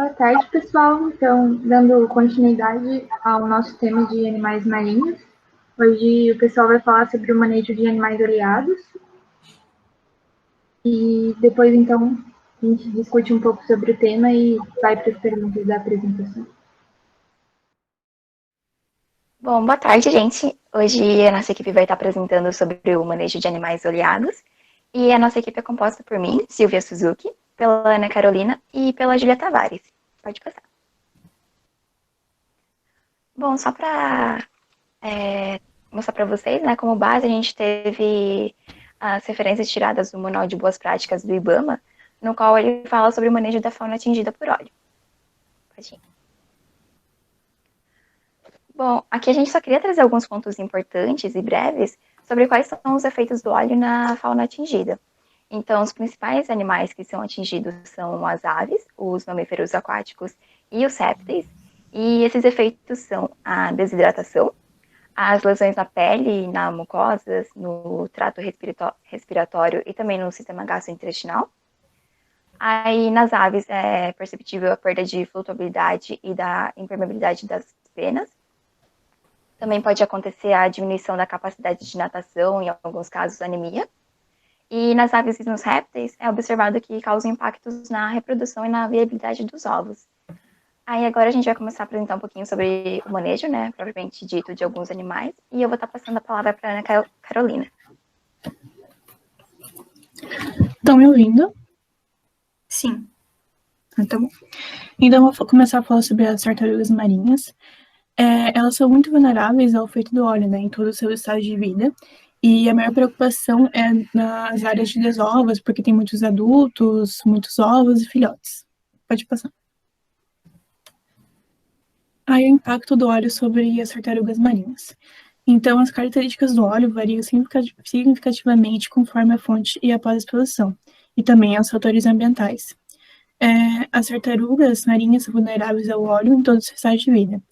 Boa tarde, pessoal. Então, dando continuidade ao nosso tema de animais marinhos, hoje o pessoal vai falar sobre o manejo de animais oleados e depois, então, a gente discute um pouco sobre o tema e vai para as perguntas da apresentação. Bom, boa tarde, gente. Hoje a nossa equipe vai estar apresentando sobre o manejo de animais oleados e a nossa equipe é composta por mim, Silvia Suzuki, pela Ana Carolina e pela Julia Tavares. Pode passar. Bom, só para mostrar para vocês, né, como base a gente teve as referências tiradas do Manual de Boas Práticas do IBAMA, no qual ele fala sobre o manejo da fauna atingida por óleo. Pode ir. Bom, aqui a gente só queria trazer alguns pontos importantes e breves sobre quais são os efeitos do óleo na fauna atingida. Então, os principais animais que são atingidos são as aves, os mamíferos aquáticos e os répteis. E esses efeitos são a desidratação, as lesões na pele, na mucosas, no trato respiratório e também no sistema gastrointestinal. Aí, nas aves, é perceptível a perda de flutuabilidade e da impermeabilidade das penas. Também pode acontecer a diminuição da capacidade de natação, em alguns casos, anemia. E nas aves e nos répteis, é observado que causam impactos na reprodução e na viabilidade dos ovos. Aí agora a gente vai começar a apresentar um pouquinho sobre o manejo, né, propriamente dito, de alguns animais. E eu vou estar passando a palavra para a Ana Carolina. Estão me ouvindo? Sim. Tá bom. Então, eu vou começar a falar sobre as tartarugas marinhas. Elas são muito vulneráveis ao efeito do óleo, né, em todo o seu estado de vida. E a maior preocupação é nas áreas de desovas, porque tem muitos adultos, muitos ovos e filhotes. Pode passar. Aí o impacto do óleo sobre as tartarugas marinhas. Então, as características do óleo variam significativamente conforme a fonte e a pós-exploração, e também os fatores ambientais. As tartarugas marinhas são vulneráveis ao óleo em todos os estágios de vida.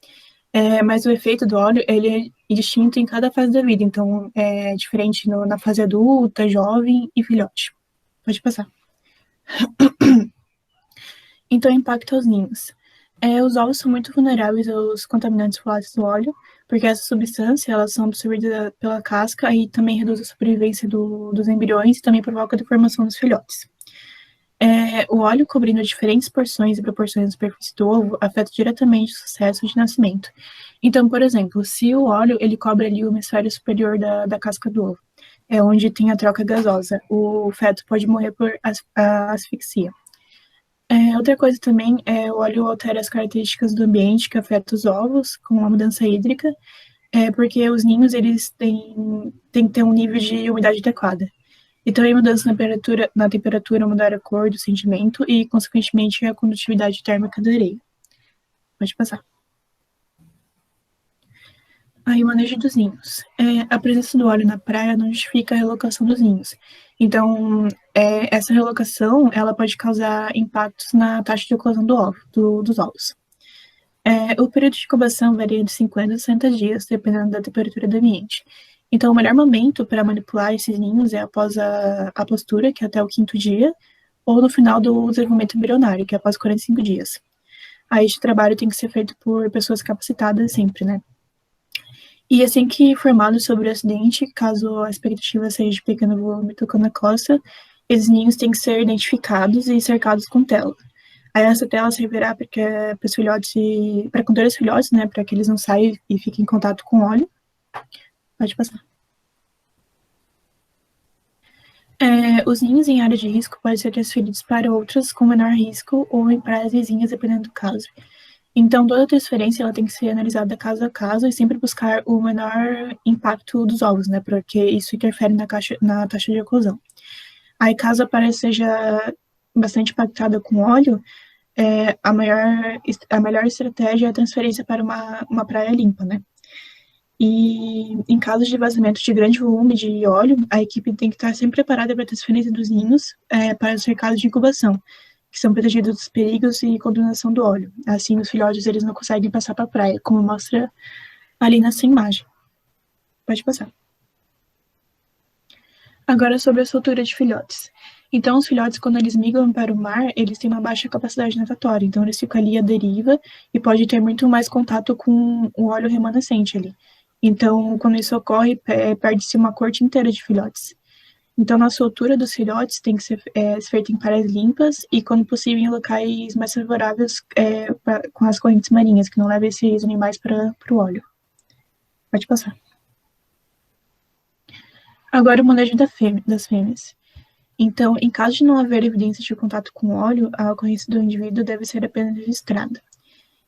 Mas o efeito do óleo, ele é distinto em cada fase da vida, então é diferente na fase adulta, jovem e filhote. Pode passar. Então, impacto aos ninhos. Os ovos são muito vulneráveis aos contaminantes voláteis do óleo, porque essa substância, elas são absorvidas pela casca e também reduz a sobrevivência dos embriões e também provoca a deformação dos filhotes. O óleo cobrindo diferentes porções e proporções da superfície do ovo afeta diretamente o sucesso de nascimento. Então, por exemplo, se o óleo ele cobre ali o hemisfério superior da casca do ovo, onde tem a troca gasosa, o feto pode morrer por asfixia. Outra coisa também o óleo altera as características do ambiente que afeta os ovos com a mudança hídrica, porque os ninhos eles têm que ter um nível de umidade adequada. E também mudança na temperatura mudar a cor do sedimento e, consequentemente, a condutividade térmica da areia. Pode passar. Aí, o manejo dos ninhos. A presença do óleo na praia não justifica a relocação dos ninhos. Então, essa relocação, ela pode causar impactos na taxa de eclosão dos ovos. O período de incubação varia de 50 a 60 dias, dependendo da temperatura do ambiente. Então, o melhor momento para manipular esses ninhos é após a postura, que é até o 5º dia, ou no final do desenvolvimento embrionário, que é após 45 dias. Aí, este trabalho tem que ser feito por pessoas capacitadas sempre, né? E assim que informado sobre o acidente, caso a expectativa seja de pequeno volume tocando a costa, esses ninhos têm que ser identificados e cercados com tela. Aí essa tela servirá para os filhotes, para conter os filhotes, né, para que eles não saiam e fiquem em contato com óleo. Pode passar. Os ninhos em área de risco podem ser transferidos para outras com menor risco ou em praias vizinhas, dependendo do caso. Então, toda transferência ela tem que ser analisada caso a caso e sempre buscar o menor impacto dos ovos, né, porque isso interfere na taxa de eclosão. Aí, caso a praia seja bastante impactada com óleo, a melhor estratégia é a transferência para uma praia limpa, né? E em caso de vazamento de grande volume de óleo, a equipe tem que estar sempre preparada para a transferência dos ninhos para os cercados de incubação, que são protegidos dos perigos e contaminação do óleo. Assim, os filhotes eles não conseguem passar para a praia, como mostra ali nessa imagem. Pode passar. Agora sobre a soltura de filhotes. Então, os filhotes, quando eles migram para o mar, eles têm uma baixa capacidade natatória, então eles ficam ali à deriva e pode ter muito mais contato com o óleo remanescente ali. Então, quando isso ocorre, perde-se uma corte inteira de filhotes. Então, na soltura dos filhotes tem que ser feita em praias limpas e, quando possível, em locais mais favoráveis com as correntes marinhas, que não levem esses animais para o óleo. Pode passar. Agora, o manejo das fêmeas. Então, em caso de não haver evidência de contato com óleo, a ocorrência do indivíduo deve ser apenas registrada.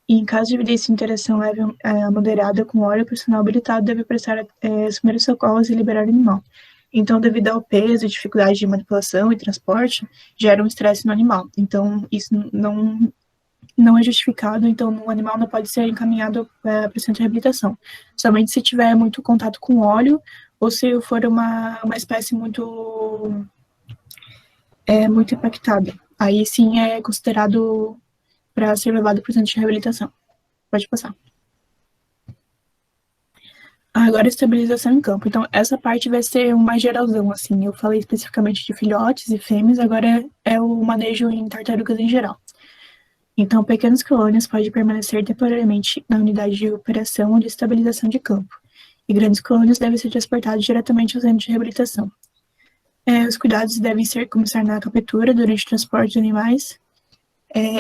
E em caso de evidência de interação leve a moderada com óleo, o profissional habilitado deve prestar os primeiros socorros e liberar o animal. Então, devido ao peso e dificuldade de manipulação e transporte, gera um estresse no animal. Então, isso não é justificado, então o animal não pode ser encaminhado para o centro de reabilitação. Somente se tiver muito contato com óleo ou se for uma espécie muito impactada. Aí sim é considerado para ser levado para o centro de reabilitação. Pode passar. Agora, estabilização em campo. Então, essa parte vai ser um mais geralzão, assim. Eu falei especificamente de filhotes e fêmeas, agora é o manejo em tartarugas em geral. Então, pequenas colônias podem permanecer temporariamente na unidade de operação ou de estabilização de campo, e grandes colônias devem ser transportadas diretamente ao centro de reabilitação. Os cuidados devem começar na captura, durante o transporte de animais,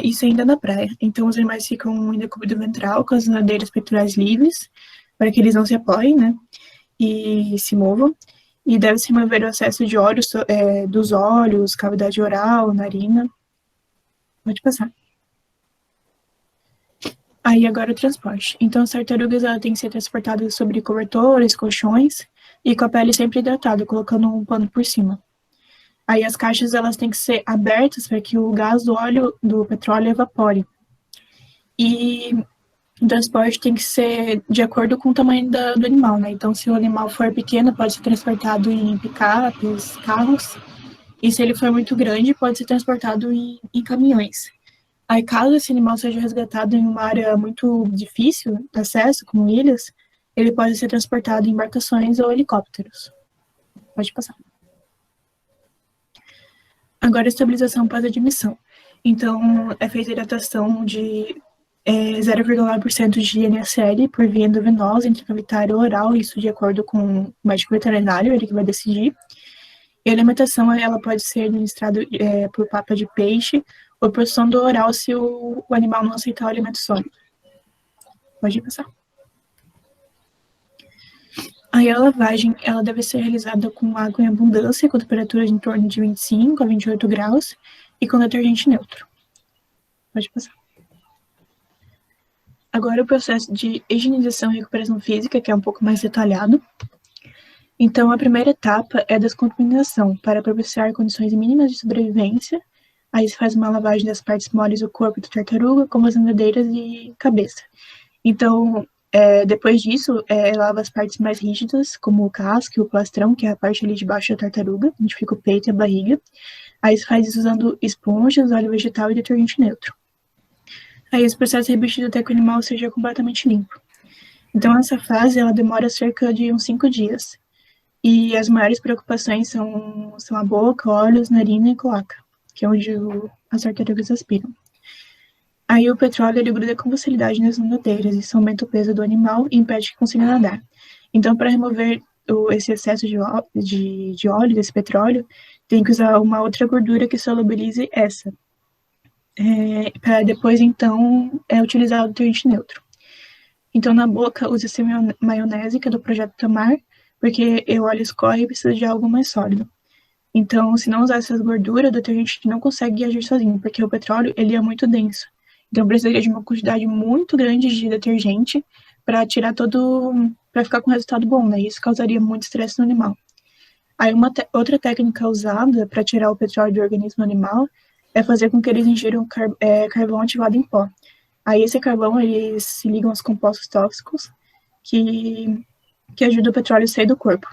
isso ainda na praia. Então, os animais ficam em decúbito ventral, com as nadeiras peitorais livres, para que eles não se apoiem, né, e se movam. E deve-se remover o excesso de óleo dos olhos, cavidade oral, narina. Pode passar. Aí agora o transporte. Então, as tartarugas têm que ser transportadas sobre cobertores, colchões, e com a pele sempre hidratada, colocando um pano por cima. Aí as caixas elas têm que ser abertas para que o gás do óleo do petróleo evapore. E o transporte tem que ser de acordo com o tamanho do animal, né? Então, se o animal for pequeno, pode ser transportado em picapes, carros. E se ele for muito grande, pode ser transportado em caminhões. Aí, caso esse animal seja resgatado em uma área muito difícil de acesso, como ilhas, ele pode ser transportado em embarcações ou helicópteros. Pode passar. Agora, a estabilização pós-admissão. Então, é feita a hidratação de 0,9% de NaCl por via endovenosa, intracavitária ou oral, isso de acordo com o médico veterinário, ele que vai decidir. E a alimentação, ela pode ser administrada por papa de peixe ou por sonda oral se o animal não aceitar o alimento sólido. Pode passar. Aí a lavagem, ela deve ser realizada com água em abundância, com temperaturas em torno de 25 a 28 graus e com detergente neutro. Pode passar. Agora o processo de higienização e recuperação física, que é um pouco mais detalhado. Então, a primeira etapa é a descontaminação, para propiciar condições mínimas de sobrevivência. Aí se faz uma lavagem das partes moles do corpo da tartaruga, como as nadeiras e cabeça. Então, depois disso, lava as partes mais rígidas, como o casco e o plastrão, que é a parte ali de baixo da tartaruga, onde fica o peito e a barriga. Aí se faz isso usando esponjas, óleo vegetal e detergente neutro. Aí esse processo é repetido até que o animal seja completamente limpo. Então, essa fase, ela demora cerca de uns 5 dias. E as maiores preocupações são a boca, olhos, narina e cloaca, que é onde as tartarugas aspiram. Aí o petróleo ele gruda com facilidade nas nadeiras, isso aumenta o peso do animal e impede que consiga nadar. Então, para remover esse excesso de óleo, desse petróleo, tem que usar uma outra gordura que solubilize essa. Para depois, então, utilizar o detergente neutro. Então, na boca, usa-se maionese, que é do Projeto Tamar, porque o óleo escorre e precisa de algo mais sólido. Então, se não usar essas gorduras, o detergente não consegue agir sozinho, porque o petróleo ele é muito denso. Então, precisaria de uma quantidade muito grande de detergente para tirar para ficar com um resultado bom, né? Isso causaria muito estresse no animal. Aí, outra técnica usada para tirar o petróleo do organismo animal é fazer com que eles ingiram carvão ativado em pó. Aí, esse carvão, eles se ligam aos compostos tóxicos que ajuda o petróleo a sair do corpo.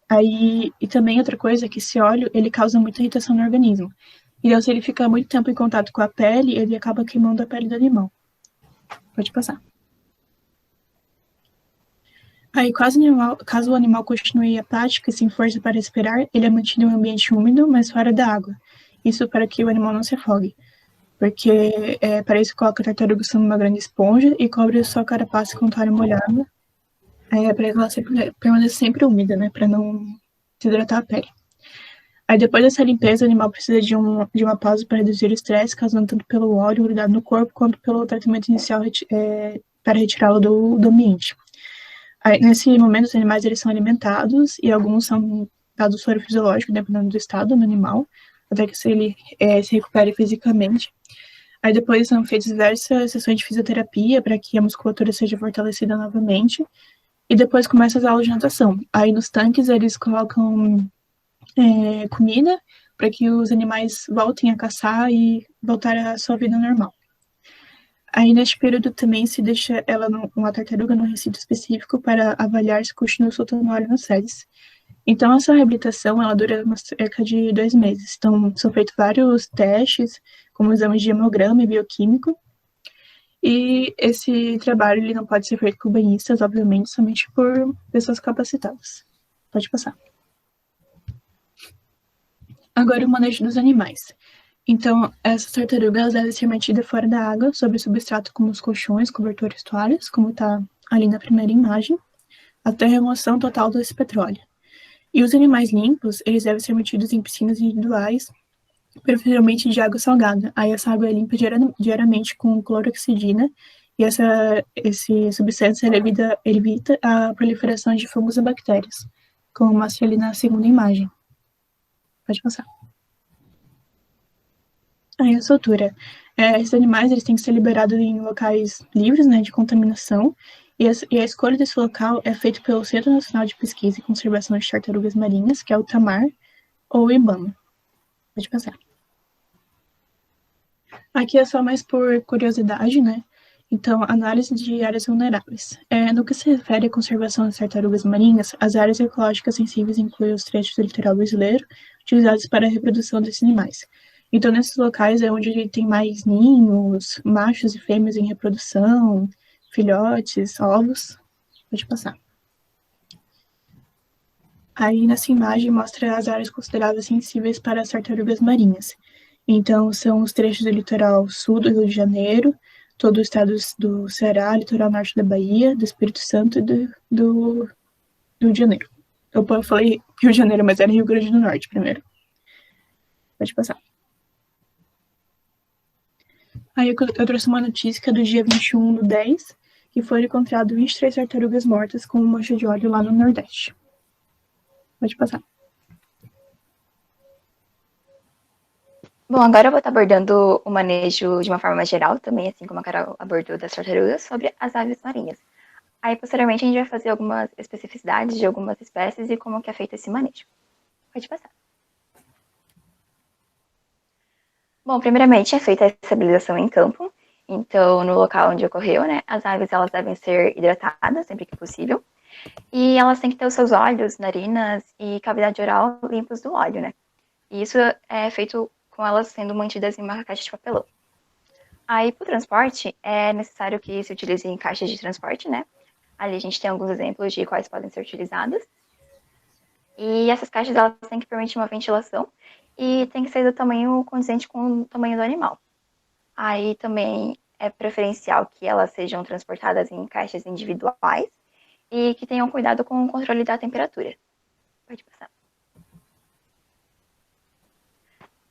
Aí, e também outra coisa é que esse óleo, ele causa muita irritação no organismo. Então, se ele ficar muito tempo em contato com a pele, ele acaba queimando a pele do animal. Pode passar. Aí, caso o animal continue apático e sem força para respirar, ele é mantido em um ambiente úmido, mas fora da água. Isso para que o animal não se afogue. Porque para isso coloca a tartaruga numa grande esponja e cobre sua carapaça com toalha molhada. Para ela permaneça sempre úmida, né? Para não desidratar a pele. Aí depois dessa limpeza, o animal precisa de uma pausa para reduzir o estresse, causando tanto pelo óleo grudado no corpo, quanto pelo tratamento inicial para retirá-lo do ambiente. Aí, nesse momento, os animais eles são alimentados e alguns são dados soro fisiológico, dependendo do estado do animal, até que ele se recupere fisicamente. Aí depois são feitas diversas sessões de fisioterapia para que a musculatura seja fortalecida novamente. E depois começa as aulas de natação. Aí nos tanques eles colocam comida para que os animais voltem a caçar e voltar à sua vida normal. Aí neste período também se deixa uma tartaruga num recinto específico para avaliar se continua soltando óleo nas fezes. Então essa reabilitação ela dura cerca de 2 meses. Então são feitos vários testes, como exames de hemograma e bioquímico. E esse trabalho ele não pode ser feito por banhistas, obviamente, somente por pessoas capacitadas. Pode passar. Agora o manejo dos animais. Então, essas tartarugas devem ser mantidas fora da água, sobre substrato como os colchões, cobertores, toalhas, como está ali na primeira imagem, até a remoção total desse petróleo. E os animais limpos, eles devem ser mantidos em piscinas individuais, preferivelmente de água salgada. Aí essa água é limpa diariamente com cloroxidina, e essa substância evita a proliferação de fungos e bactérias, como mostra ali na segunda imagem. Pode passar. Aí a soltura. Esses animais eles têm que ser liberados em locais livres, né, de contaminação, e a escolha desse local é feita pelo Centro Nacional de Pesquisa e Conservação de Tartarugas Marinhas, que é o TAMAR, ou o IBAMA. Pode passar. Aqui é só mais por curiosidade, né? Então, análise de áreas vulneráveis. No que se refere à conservação das tartarugas marinhas, as áreas ecológicas sensíveis incluem os trechos do litoral brasileiro, utilizados para a reprodução desses animais. Então, nesses locais é onde tem mais ninhos, machos e fêmeas em reprodução, filhotes, ovos. Pode passar. Aí, nessa imagem, mostra as áreas consideradas sensíveis para as tartarugas marinhas. Então, são os trechos do litoral sul do Rio de Janeiro, todo o estado do Ceará, litoral norte da Bahia, do Espírito Santo e do Rio de Janeiro. Eu falei Rio de Janeiro, mas era Rio Grande do Norte primeiro. Pode passar. Aí eu trouxe uma notícia do dia 21/10, que foi encontrado 23 tartarugas mortas com mancha de óleo lá no Nordeste. Pode passar. Bom, agora eu vou estar abordando o manejo de uma forma mais geral, também, assim como a Carol abordou das tartarugas, sobre as aves marinhas. Aí, posteriormente, a gente vai fazer algumas especificidades de algumas espécies e como que é feito esse manejo. Pode passar. Bom, primeiramente é feita a estabilização em campo. Então, no local onde ocorreu, né, as aves elas devem ser hidratadas sempre que possível. E elas têm que ter os seus olhos, narinas e cavidade oral limpos do óleo, né? E isso é feito com elas sendo mantidas em uma caixa de papelão. Aí, para o transporte, é necessário que se utilize em caixas de transporte, né? Ali a gente tem alguns exemplos de quais podem ser utilizadas. E essas caixas elas têm que permitir uma ventilação e tem que ser do tamanho condizente com o tamanho do animal. Aí também é preferencial que elas sejam transportadas em caixas individuais e que tenham cuidado com o controle da temperatura. Pode passar.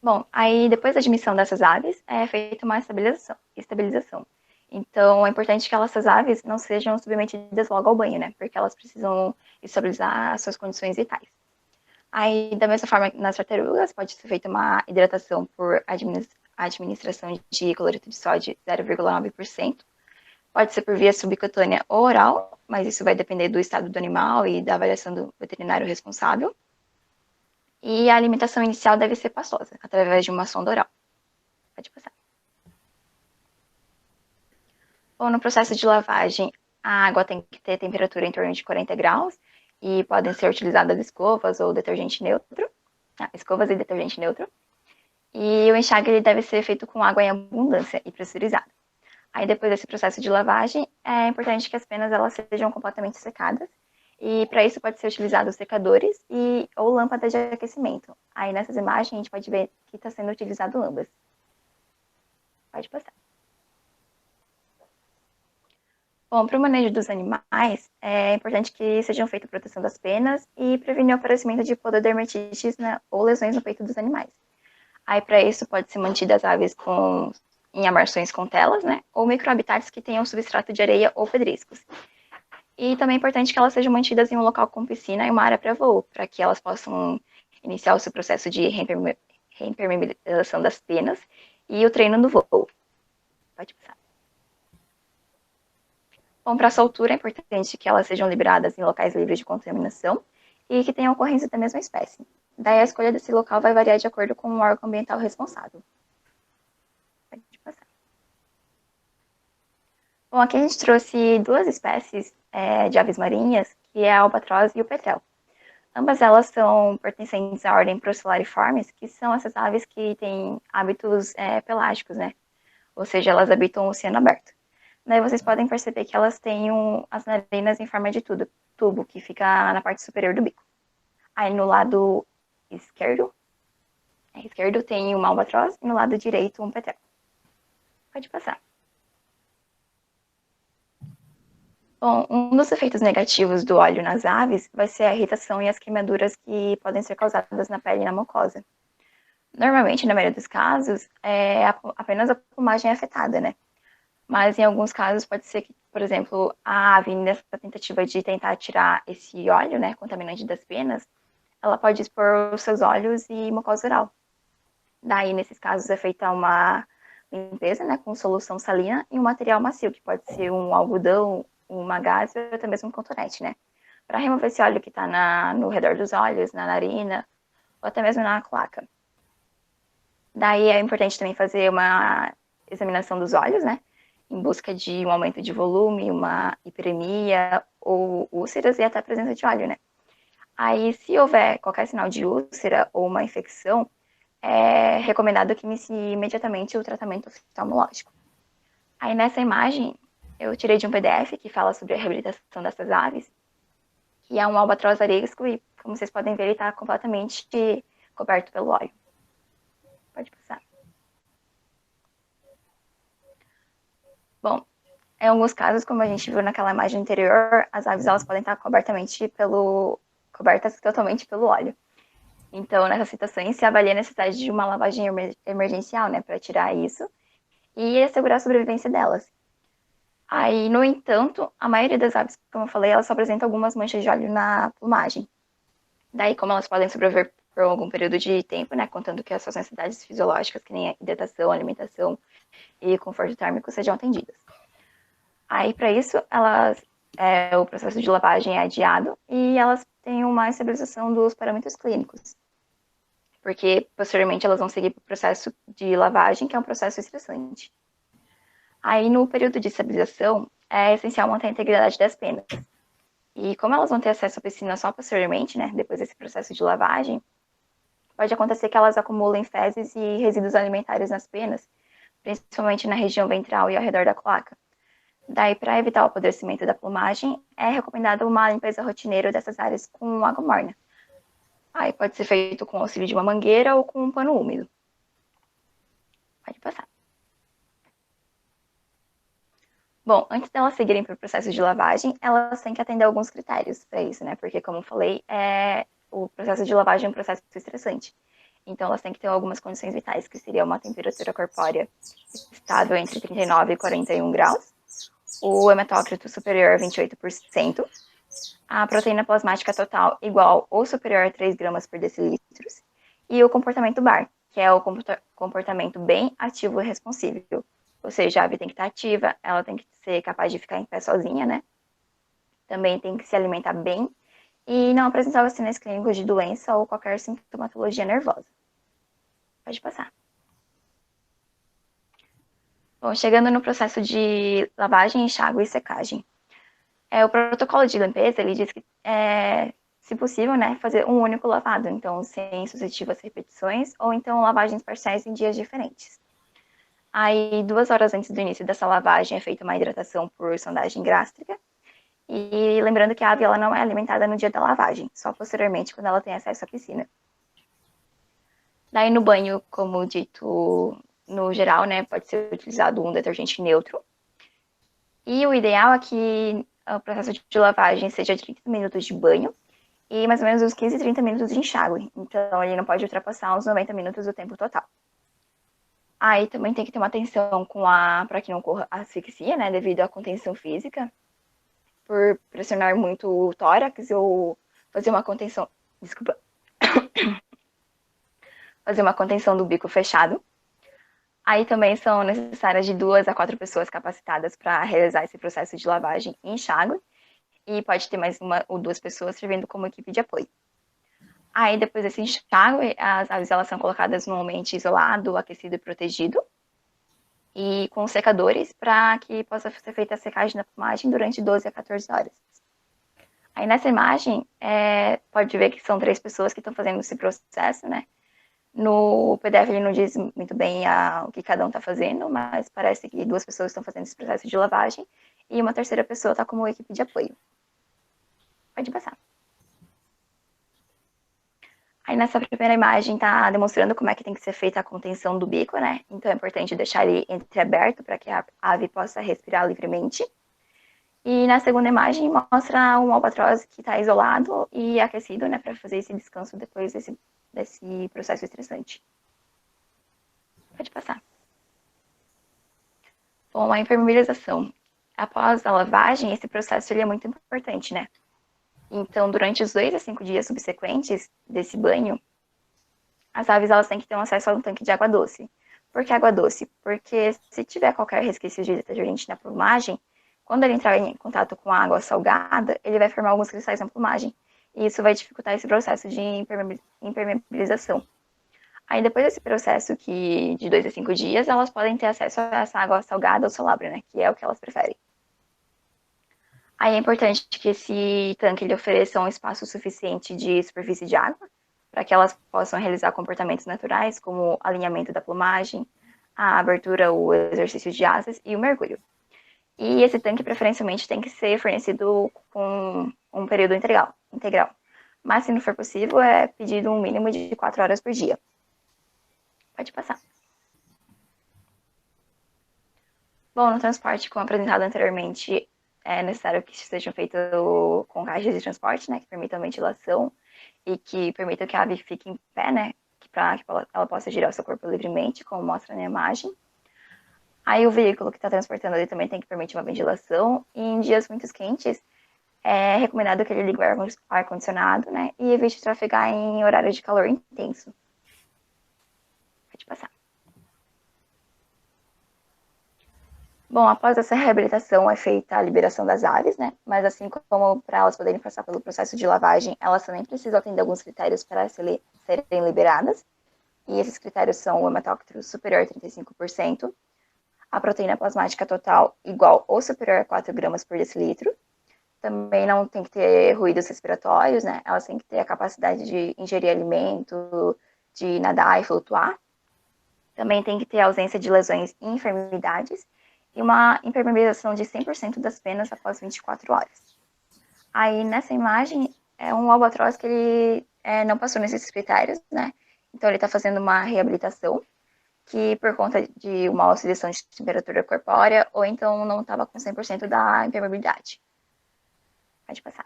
Bom, aí depois da admissão dessas aves, é feita uma estabilização. Então, é importante que essas aves não sejam submetidas logo ao banho, né? Porque elas precisam estabilizar as suas condições vitais. Aí, da mesma forma, nas tartarugas, pode ser feita uma hidratação por administração de cloreto de sódio 0,9%. Pode ser por via subcutânea ou oral, mas isso vai depender do estado do animal e da avaliação do veterinário responsável. E a alimentação inicial deve ser pastosa, através de uma sonda oral. Pode passar. Bom, no processo de lavagem, a água tem que ter temperatura em torno de 40 graus e podem ser utilizadas escovas ou detergente neutro. Escovas e detergente neutro. E o enxágue ele deve ser feito com água em abundância e pressurizado. Aí depois desse processo de lavagem, é importante que as penas elas sejam completamente secadas E para isso pode ser utilizado secadores ou lâmpadas de aquecimento. Aí nessas imagens a gente pode ver que está sendo utilizado ambas. Pode passar. Bom, para o manejo dos animais, é importante que sejam feita a proteção das penas e prevenir o aparecimento de pododermatites, né, ou lesões no peito dos animais. Aí, para isso, pode ser mantidas aves em amarrações com telas, né, ou microhabitats que tenham substrato de areia ou pedriscos. E também é importante que elas sejam mantidas em um local com piscina e uma área para voo, para que elas possam iniciar o seu processo de reimpermeabilização das penas e o treino do voo. Pode passar. Bom, para a soltura, é importante que elas sejam liberadas em locais livres de contaminação e que tenham ocorrência da mesma espécie. Daí a escolha desse local vai variar de acordo com o órgão ambiental responsável. Pode passar. Bom, aqui a gente trouxe duas espécies de aves marinhas, que é a albatroz e o petrel. Ambas elas são pertencentes à ordem Procellariiformes, que são essas aves que têm hábitos pelágicos, né? Ou seja, elas habitam o oceano aberto. Daí vocês podem perceber que elas têm as narinas em forma de tubo, que fica na parte superior do bico. Aí no lado esquerdo tem uma albatroz e no lado direito um petrel. Pode passar. Bom, um dos efeitos negativos do óleo nas aves vai ser a irritação e as queimaduras que podem ser causadas na pele e na mucosa. Normalmente, na maioria dos casos, apenas a plumagem é afetada, né? Mas em alguns casos pode ser que, por exemplo, a ave, nessa tentativa de tentar tirar esse óleo, né, contaminante das penas, ela pode expor os seus olhos e mucosa oral. Daí, nesses casos, é feita uma limpeza, né, com solução salina e um material macio, que pode ser um algodão, uma gaze ou até mesmo um cotonete, né, para remover esse óleo que está no redor dos olhos, na narina ou até mesmo na cloaca. Daí é importante também fazer uma examinação dos olhos, né, em busca de um aumento de volume, uma hiperemia ou úlceras e até a presença de óleo, né. Aí, se houver qualquer sinal de úlcera ou uma infecção, é recomendado que inicie imediatamente o tratamento oftalmológico. Aí, nessa imagem, eu tirei de um PDF que fala sobre a reabilitação dessas aves, que é um albatroz aresco e, como vocês podem ver, ele está completamente coberto pelo óleo. Pode passar. Bom, em alguns casos, como a gente viu naquela imagem anterior, as aves elas podem estar cobertas totalmente pelo óleo. Então, nessas situações, se avalia a necessidade de uma lavagem emergencial, né, para tirar isso e assegurar a sobrevivência delas. Aí, no entanto, a maioria das aves, como eu falei, elas só apresentam algumas manchas de óleo na plumagem. Daí, como elas podem sobreviver por algum período de tempo, né, contando que as suas necessidades fisiológicas, que nem a hidratação, alimentação e conforto térmico, sejam atendidas. Aí, para isso, o processo de lavagem é adiado e elas têm uma estabilização dos parâmetros clínicos. Porque, posteriormente, elas vão seguir para o processo de lavagem, que é um processo estressante. Aí, no período de estabilização, é essencial manter a integridade das penas. E como elas vão ter acesso à piscina só posteriormente, né, depois desse processo de lavagem, pode acontecer que elas acumulem fezes e resíduos alimentares nas penas, principalmente na região ventral e ao redor da cloaca. Daí, para evitar o apodrecimento da plumagem, é recomendada uma limpeza rotineira dessas áreas com água morna. Aí pode ser feito com o auxílio de uma mangueira ou com um pano úmido. Pode passar. Bom, antes delas seguirem para o processo de lavagem, elas têm que atender a alguns critérios para isso, né? Porque, como eu falei, o processo de lavagem é um processo estressante. Então, elas têm que ter algumas condições vitais, que seria uma temperatura corpórea estável entre 39 e 41 graus, o hematócrito superior a 28%, a proteína plasmática total igual ou superior a 3 gramas por decilitro, e o comportamento BAR, que é o comportamento bem ativo e responsível. Ou seja, a ave tem que estar ativa, ela tem que ser capaz de ficar em pé sozinha, né? Também tem que se alimentar bem e não apresentar sinais clínicos de doença ou qualquer sintomatologia nervosa. Pode passar. Bom, chegando no processo de lavagem, enxágue e secagem. O protocolo de limpeza, ele diz que, se possível, né, fazer um único lavado, então sem sucessivas repetições, ou então lavagens parciais em dias diferentes. Aí, 2 horas antes do início dessa lavagem, é feita uma hidratação por sondagem gástrica, E lembrando que a ave ela não é alimentada no dia da lavagem, só posteriormente quando ela tem acesso à piscina. Daí no banho, como dito, no geral, né, pode ser utilizado um detergente neutro. E o ideal é que o processo de lavagem seja de 30 minutos de banho e mais ou menos uns 15, 30 minutos de enxágue. Então ele não pode ultrapassar uns 90 minutos do tempo total. Aí também tem que ter uma atenção para que não ocorra asfixia, né, devido à contenção física, por pressionar muito o tórax ou fazer uma contenção, desculpa, fazer uma contenção do bico fechado. Aí também são necessárias de 2 a 4 pessoas capacitadas para realizar esse processo de lavagem e enxágue, e pode ter mais uma ou 2 pessoas servindo como equipe de apoio. Aí depois desse enxágue, as aves elas são colocadas num ambiente isolado, aquecido e protegido, e com secadores para que possa ser feita a secagem da plumagem durante 12 a 14 horas. Aí nessa imagem, pode ver que são 3 pessoas que estão fazendo esse processo, né? No PDF ele não diz muito bem o que cada um está fazendo, mas parece que 2 pessoas estão fazendo esse processo de lavagem e uma terceira pessoa está como equipe de apoio. Pode passar. Aí nessa primeira imagem está demonstrando como é que tem que ser feita a contenção do bico, né? Então é importante deixar ele entreaberto para que a ave possa respirar livremente. E na segunda imagem mostra um albatroz que está isolado e aquecido, né, para fazer esse descanso depois desse processo estressante. Pode passar. Bom, a impermeabilização. Após a lavagem, esse processo ele é muito importante, né? Então, durante os 2 a 5 dias subsequentes desse banho, as aves elas têm que ter um acesso a um tanque de água doce. Por que água doce? Porque se tiver qualquer resquício de detergente na plumagem, quando ele entrar em contato com a água salgada, ele vai formar alguns cristais na plumagem. E isso vai dificultar esse processo de impermeabilização. Aí depois desse processo de 2 a 5 dias, elas podem ter acesso a essa água salgada ou salobra, né? Que é o que elas preferem. Aí é importante que esse tanque ele ofereça um espaço suficiente de superfície de água, para que elas possam realizar comportamentos naturais, como alinhamento da plumagem, a abertura, o exercício de asas e o mergulho. E esse tanque, preferencialmente, tem que ser fornecido com um período integral. Mas, se não for possível, é pedido um mínimo de 4 horas por dia. Pode passar. Bom, no transporte, como apresentado anteriormente, é necessário que sejam feitos com caixas de transporte, né, que permitam ventilação e que permitam que a ave fique em pé, né, para que ela possa girar o seu corpo livremente, como mostra na imagem. Aí o veículo que está transportando ele também tem que permitir uma ventilação, e em dias muito quentes, é recomendado que ele ligue o ar-condicionado, né, e evite trafegar em horário de calor intenso. Pode passar. Bom, após essa reabilitação é feita a liberação das aves, né? Mas assim como para elas poderem passar pelo processo de lavagem, elas também precisam atender alguns critérios para serem liberadas. E esses critérios são o hematócrito superior a 35%, a proteína plasmática total igual ou superior a 4 gramas por decilitro. Também não tem que ter ruídos respiratórios, né? Elas têm que ter a capacidade de ingerir alimento, de nadar e flutuar. Também tem que ter ausência de lesões e enfermidades e uma impermeabilização de 100% das penas após 24 horas. Aí, nessa imagem, é um albatroz que ele não passou nesses critérios, né? Então, ele está fazendo uma reabilitação que, por conta de uma oscilação de temperatura corpórea, ou então não estava com 100% da impermeabilidade. Pode passar.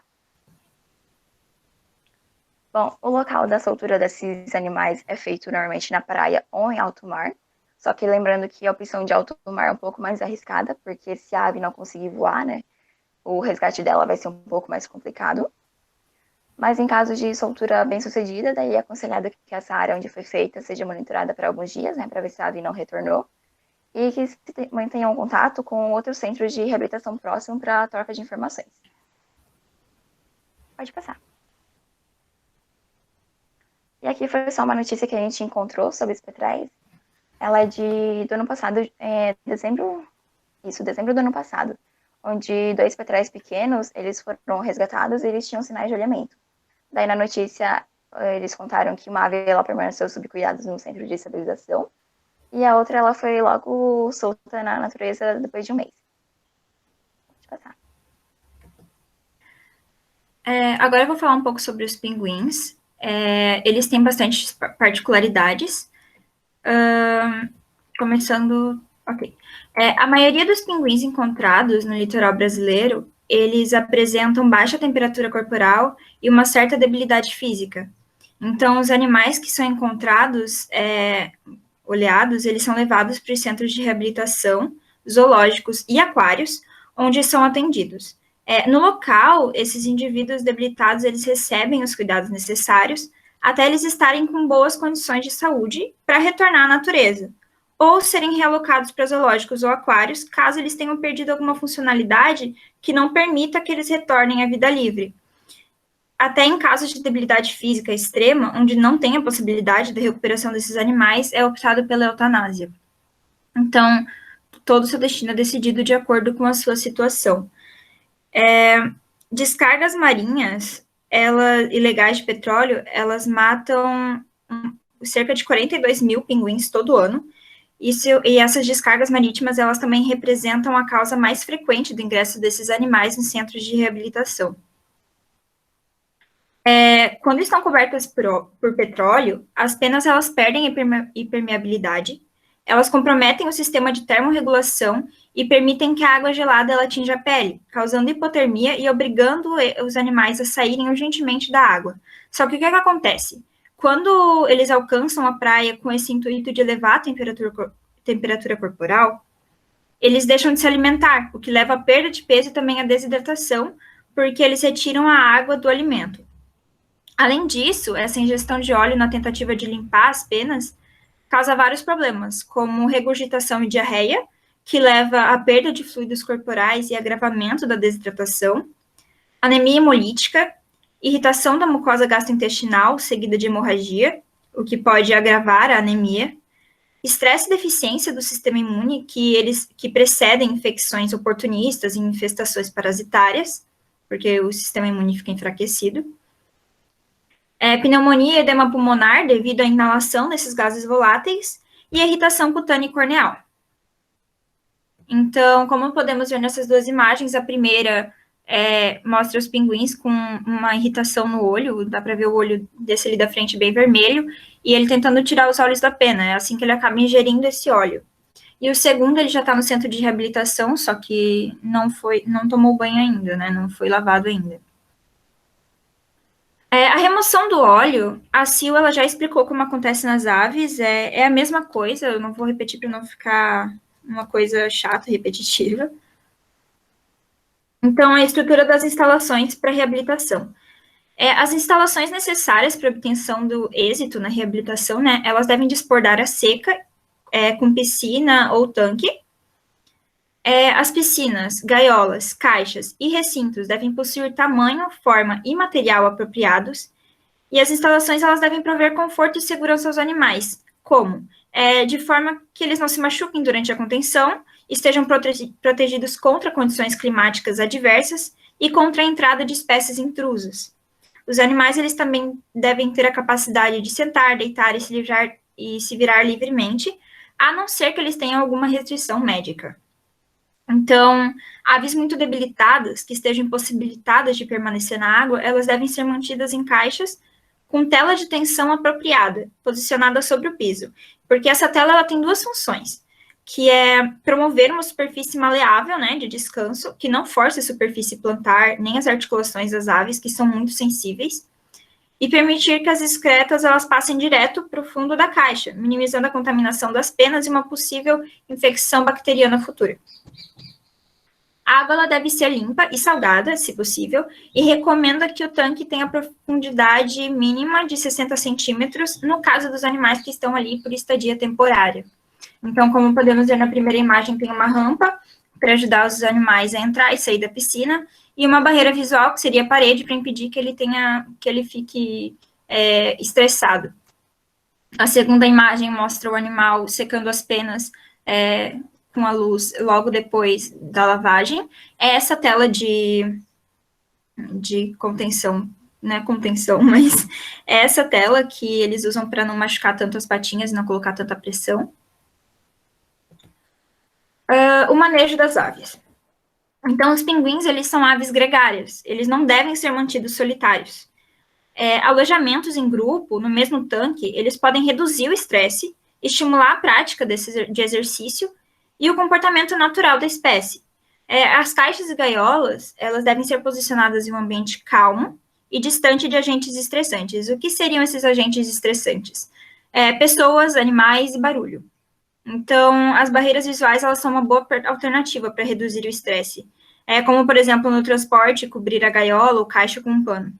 Bom, o local da soltura desses animais é feito normalmente na praia ou em alto mar, só que lembrando que a opção de alto mar é um pouco mais arriscada, porque se a ave não conseguir voar, né, o resgate dela vai ser um pouco mais complicado. Mas em caso de soltura bem sucedida, daí é aconselhado que essa área onde foi feita seja monitorada por alguns dias, né, para ver se a ave não retornou, e que se mantenham contato com outros centros de reabilitação próximo para a troca de informações. Pode passar. E aqui foi só uma notícia que a gente encontrou sobre os petréis. Ela é do ano passado, dezembro do ano passado, onde 2 petréis pequenos, eles foram resgatados e eles tinham sinais de olhamento. Daí na notícia, eles contaram que uma ave ela permaneceu sob cuidados no centro de estabilização e a outra ela foi logo solta na natureza depois de um mês. Pode passar. Agora eu vou falar um pouco sobre os pinguins. Eles têm bastante particularidades. Começando... Ok. A maioria dos pinguins encontrados no litoral brasileiro, eles apresentam baixa temperatura corporal e uma certa debilidade física. Então, os animais que são encontrados, oleados, eles são levados para os centros de reabilitação, zoológicos e aquários, onde são atendidos. No local, esses indivíduos debilitados, eles recebem os cuidados necessários até eles estarem com boas condições de saúde para retornar à natureza, ou serem realocados para zoológicos ou aquários, caso eles tenham perdido alguma funcionalidade que não permita que eles retornem à vida livre. Até em casos de debilidade física extrema, onde não tem a possibilidade de recuperação desses animais, é optado pela eutanásia. Então, todo o seu destino é decidido de acordo com a sua situação. Descargas marinhas, ilegais de petróleo, elas matam cerca de 42 mil pinguins todo ano, e essas descargas marítimas, elas também representam a causa mais frequente do ingresso desses animais em centros de reabilitação. Quando estão cobertas por petróleo, as penas elas perdem impermeabilidade, elas comprometem o sistema de termorregulação e permitem que a água gelada ela atinja a pele, causando hipotermia e obrigando os animais a saírem urgentemente da água. Só que o que acontece? Quando eles alcançam a praia com esse intuito de elevar a temperatura corporal, eles deixam de se alimentar, o que leva à perda de peso e também à desidratação, porque eles retiram a água do alimento. Além disso, essa ingestão de óleo na tentativa de limpar as penas causa vários problemas, como regurgitação e diarreia, que leva à perda de fluidos corporais e agravamento da desidratação, anemia hemolítica, irritação da mucosa gastrointestinal seguida de hemorragia, o que pode agravar a anemia, estresse e deficiência do sistema imune, que precedem infecções oportunistas e infestações parasitárias, porque o sistema imune fica enfraquecido, pneumonia e edema pulmonar devido à inalação desses gases voláteis e irritação cutânea e corneal. Então, como podemos ver nessas duas imagens, a primeira mostra os pinguins com uma irritação no olho, dá para ver o olho desse ali da frente bem vermelho, e ele tentando tirar os olhos da pena, é assim que ele acaba ingerindo esse óleo. E o segundo, ele já está no centro de reabilitação, só que não tomou banho ainda, né, não foi lavado ainda. A remoção do óleo, a Sil ela já explicou como acontece nas aves, é a mesma coisa, eu não vou repetir para não ficar uma coisa chata, repetitiva. Então, a estrutura das instalações para reabilitação. As instalações necessárias para obtenção do êxito na reabilitação, né, elas devem dispor da área seca, com piscina ou tanque. As piscinas, gaiolas, caixas e recintos devem possuir tamanho, forma e material apropriados, e as instalações elas devem prover conforto e segurança aos animais, como? De forma que eles não se machuquem durante a contenção, estejam protegidos contra condições climáticas adversas e contra a entrada de espécies intrusas. Os animais eles também devem ter a capacidade de sentar, deitar e se virar livremente, a não ser que eles tenham alguma restrição médica. Então, aves muito debilitadas, que estejam impossibilitadas de permanecer na água, elas devem ser mantidas em caixas com tela de tensão apropriada, posicionada sobre o piso, porque essa tela ela tem duas funções, que é promover uma superfície maleável, né, de descanso, que não force a superfície plantar, nem as articulações das aves, que são muito sensíveis, e permitir que as excretas elas passem direto para o fundo da caixa, minimizando a contaminação das penas e uma possível infecção bacteriana futura. A água ela deve ser limpa e salgada, se possível, e recomenda que o tanque tenha profundidade mínima de 60 centímetros, no caso dos animais que estão ali por estadia temporária. Então, como podemos ver na primeira imagem, tem uma rampa para ajudar os animais a entrar e sair da piscina, e uma barreira visual, que seria a parede, para impedir que ele fique estressado. A segunda imagem mostra o animal secando as penas com a luz logo depois da lavagem. Essa tela de contenção, não é contenção, mas é essa tela que eles usam para não machucar tanto as patinhas e não colocar tanta pressão. O manejo das aves. Então, os pinguins, eles são aves gregárias, eles não devem ser mantidos solitários. Alojamentos em grupo, no mesmo tanque, eles podem reduzir o estresse, estimular a prática de exercício e o comportamento natural da espécie. As caixas e gaiolas, elas devem ser posicionadas em um ambiente calmo e distante de agentes estressantes. O que seriam esses agentes estressantes? Pessoas, animais e barulho. Então, as barreiras visuais, elas são uma boa alternativa para reduzir o estresse. Como, por exemplo, no transporte, cobrir a gaiola ou caixa com um pano.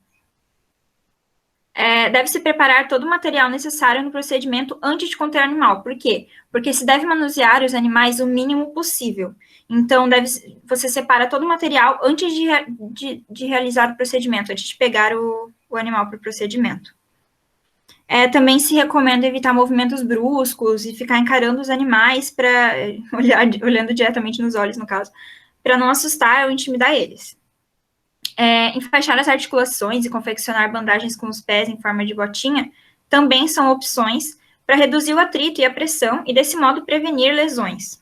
Deve-se preparar todo o material necessário no procedimento antes de conter o animal. Por quê? Porque se deve manusear os animais o mínimo possível. Então, você separa todo o material antes de realizar o procedimento, antes de pegar o animal para o procedimento. Também se recomenda evitar movimentos bruscos e ficar encarando os animais para olhando diretamente nos olhos, no caso, para não assustar ou intimidar eles. Enfaixar as articulações e confeccionar bandagens com os pés em forma de botinha também são opções para reduzir o atrito e a pressão e, desse modo, prevenir lesões.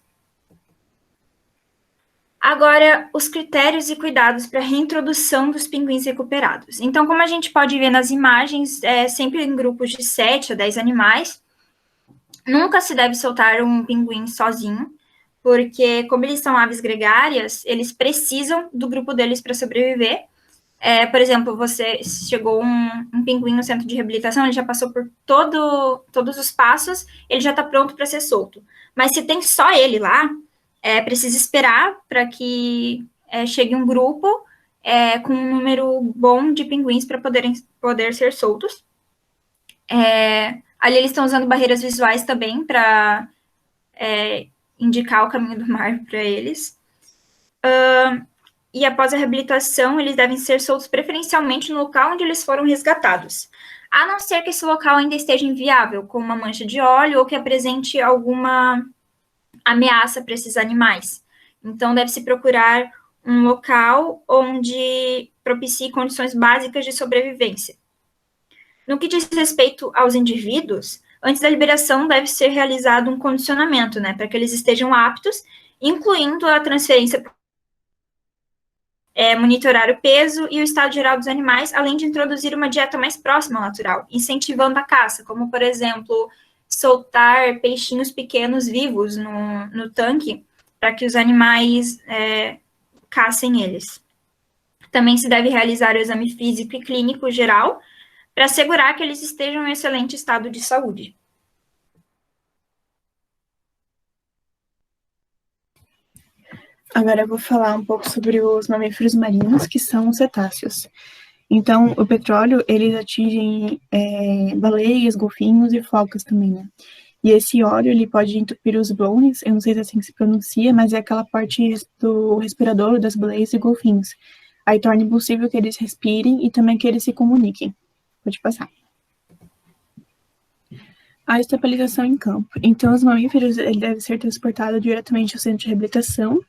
Agora, os critérios e cuidados para a reintrodução dos pinguins recuperados. Então, como a gente pode ver nas imagens, sempre em grupos de 7 a 10 animais, nunca se deve soltar um pinguim sozinho, porque, como eles são aves gregárias, eles precisam do grupo deles para sobreviver. Por exemplo, você chegou um pinguim no centro de reabilitação, ele já passou por todos os passos, ele já está pronto para ser solto. Mas se tem só ele lá, precisa esperar para que chegue um grupo com um número bom de pinguins para poder ser soltos. Ali eles estão usando barreiras visuais também para indicar o caminho do mar para eles. E após a reabilitação, eles devem ser soltos preferencialmente no local onde eles foram resgatados, a não ser que esse local ainda esteja inviável, com uma mancha de óleo ou que apresente alguma ameaça para esses animais. Então, deve-se procurar um local onde propicie condições básicas de sobrevivência. No que diz respeito aos indivíduos, antes da liberação deve ser realizado um condicionamento, para que eles estejam aptos, incluindo a transferência, monitorar o peso e o estado geral dos animais, além de introduzir uma dieta mais próxima ao natural, incentivando a caça, como, por exemplo, soltar peixinhos pequenos vivos no tanque, para que os animais caçem eles. Também se deve realizar o exame físico e clínico geral, para assegurar que eles estejam em excelente estado de saúde. Agora eu vou falar um pouco sobre os mamíferos marinhos, que são os cetáceos. Então, o petróleo, eles atingem baleias, golfinhos e focas também, né? E esse óleo, ele pode entupir os blownies, eu não sei se é assim que se pronuncia, mas é aquela parte do respirador das baleias e golfinhos. Aí torna impossível que eles respirem e também que eles se comuniquem. Pode passar. A estabilização em campo. Então, os mamíferos, ele deve ser transportado diretamente ao centro de reabilitação.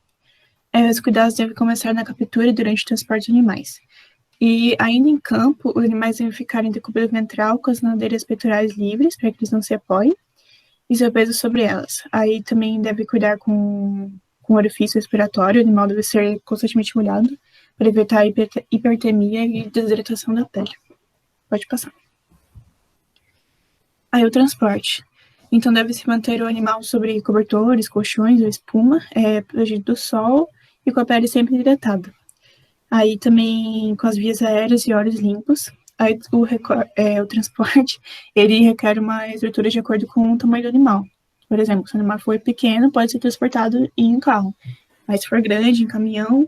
Os cuidados devem começar na captura e durante o transporte de animais. E ainda em campo, os animais devem ficar em decúbito ventral com as nadeiras peitorais livres, para que eles não se apoiem, e seu peso sobre elas. Aí também deve cuidar com o orifício respiratório, o animal deve ser constantemente molhado, para evitar hipertermia e desidratação da pele. Pode passar. Aí o transporte. Então deve-se manter o animal sobre cobertores, colchões ou espuma, protegido do sol e com a pele sempre hidratada. Aí também com as vias aéreas e olhos limpos. Aí o transporte, ele requer uma estrutura de acordo com o tamanho do animal. Por exemplo, se o animal for pequeno, pode ser transportado em um carro. Mas se for grande, em caminhão.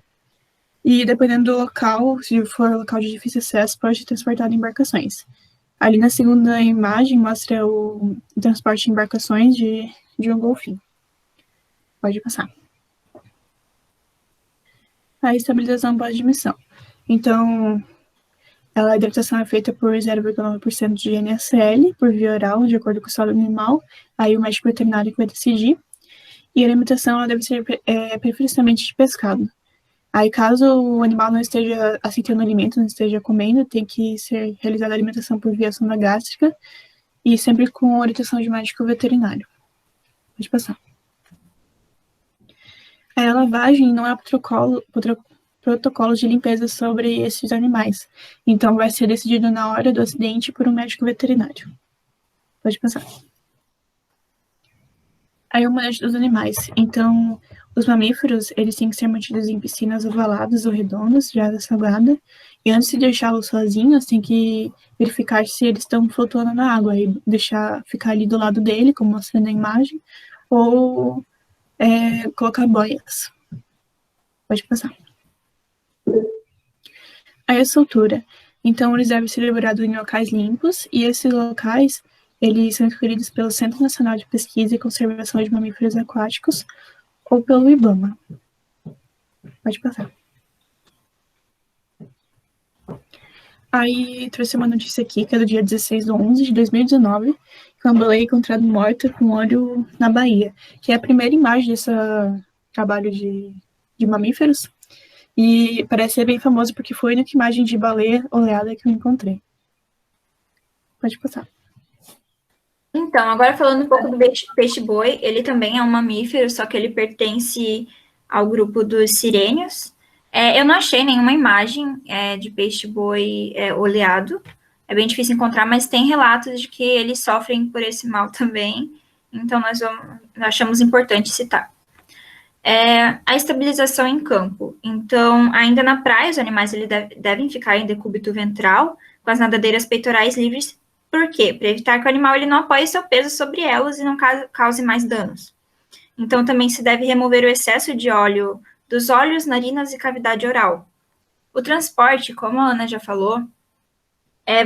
E dependendo do local, se for local de difícil acesso, pode ser transportado em embarcações. Ali na segunda imagem mostra o transporte de embarcações de um golfinho. Pode passar. A estabilização pós-admissão. Então, a hidratação é feita por 0,9% de NaCl por via oral, de acordo com o estado do animal. Aí o médico veterinário que vai decidir. E a alimentação ela deve ser preferencialmente de pescado. Aí, caso o animal não esteja aceitando alimento, não esteja comendo, tem que ser realizada a alimentação por via sonda gástrica e sempre com orientação de médico veterinário. Pode passar. A lavagem não é protocolo de limpeza sobre esses animais. Então, vai ser decidido na hora do acidente por um médico veterinário. Pode passar. Aí o manejo dos animais. Então, os mamíferos, eles têm que ser mantidos em piscinas ovaladas ou redondas, de água salgada. E antes de deixá-los sozinhos, tem que verificar se eles estão flutuando na água. E deixar ficar ali do lado dele, como mostrando na imagem. Ou colocar boias. Pode passar. Aí a soltura. Então, eles devem ser liberados em locais limpos. E esses locais, eles são escolhidos pelo Centro Nacional de Pesquisa e Conservação de Mamíferos Aquáticos ou pelo IBAMA. Pode passar. Aí trouxe uma notícia aqui, que é do dia 16/11/2019, que uma baleia é encontrada morta com óleo na Bahia, que é a primeira imagem desse trabalho de mamíferos. E parece ser bem famoso porque foi a única imagem de baleia oleada que eu encontrei. Pode passar. Então, agora falando um pouco do peixe-boi, ele também é um mamífero, só que ele pertence ao grupo dos sirênios. Eu não achei nenhuma imagem de peixe-boi oleado. É bem difícil encontrar, mas tem relatos de que eles sofrem por esse mal também. Então, nós achamos importante citar. A estabilização em campo. Então, ainda na praia, os animais devem ficar em decúbito ventral, com as nadadeiras peitorais livres. Por quê? Para evitar que o animal ele não apoie seu peso sobre elas e não cause mais danos. Então, também se deve remover o excesso de óleo dos olhos, narinas e cavidade oral. O transporte, como a Ana já falou,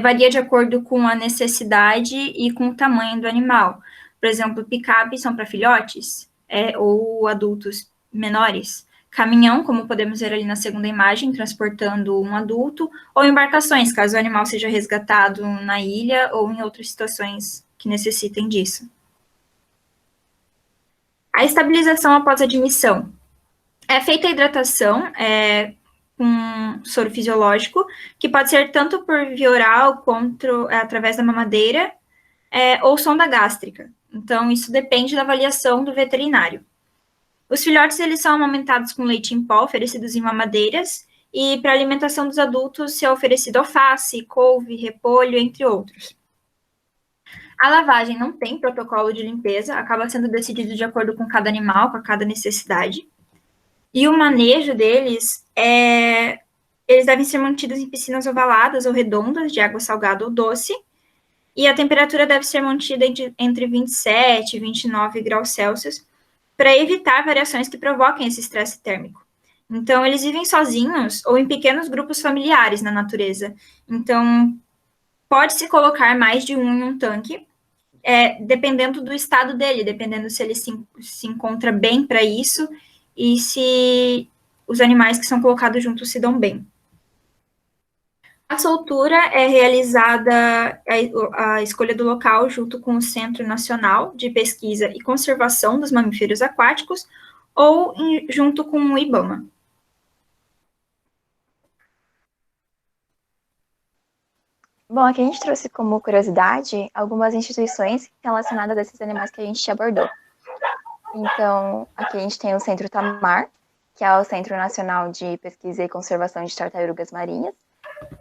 varia de acordo com a necessidade e com o tamanho do animal. Por exemplo, picapes são para filhotes ou adultos menores. Caminhão, como podemos ver ali na segunda imagem, transportando um adulto, ou embarcações, caso o animal seja resgatado na ilha ou em outras situações que necessitem disso. A estabilização após admissão. É feita a hidratação com soro fisiológico, que pode ser tanto por via oral quanto através da mamadeira ou sonda gástrica. Então, isso depende da avaliação do veterinário. Os filhotes, eles são amamentados com leite em pó, oferecidos em mamadeiras, e para a alimentação dos adultos, é oferecido alface, couve, repolho, entre outros. A lavagem não tem protocolo de limpeza, acaba sendo decidido de acordo com cada animal, com cada necessidade. E o manejo deles eles devem ser mantidos em piscinas ovaladas ou redondas, de água salgada ou doce, e a temperatura deve ser mantida entre 27 e 29 graus Celsius, para evitar variações que provoquem esse estresse térmico. Então, eles vivem sozinhos ou em pequenos grupos familiares na natureza. Então, pode-se colocar mais de um em um tanque, dependendo do estado dele, dependendo se ele se encontra bem para isso e se os animais que são colocados juntos se dão bem. A soltura é realizada a escolha do local junto com o Centro Nacional de Pesquisa e Conservação dos Mamíferos Aquáticos ou junto com o IBAMA. Bom, aqui a gente trouxe como curiosidade algumas instituições relacionadas a esses animais que a gente abordou. Então, aqui a gente tem o Centro Tamar, que é o Centro Nacional de Pesquisa e Conservação de Tartarugas Marinhas.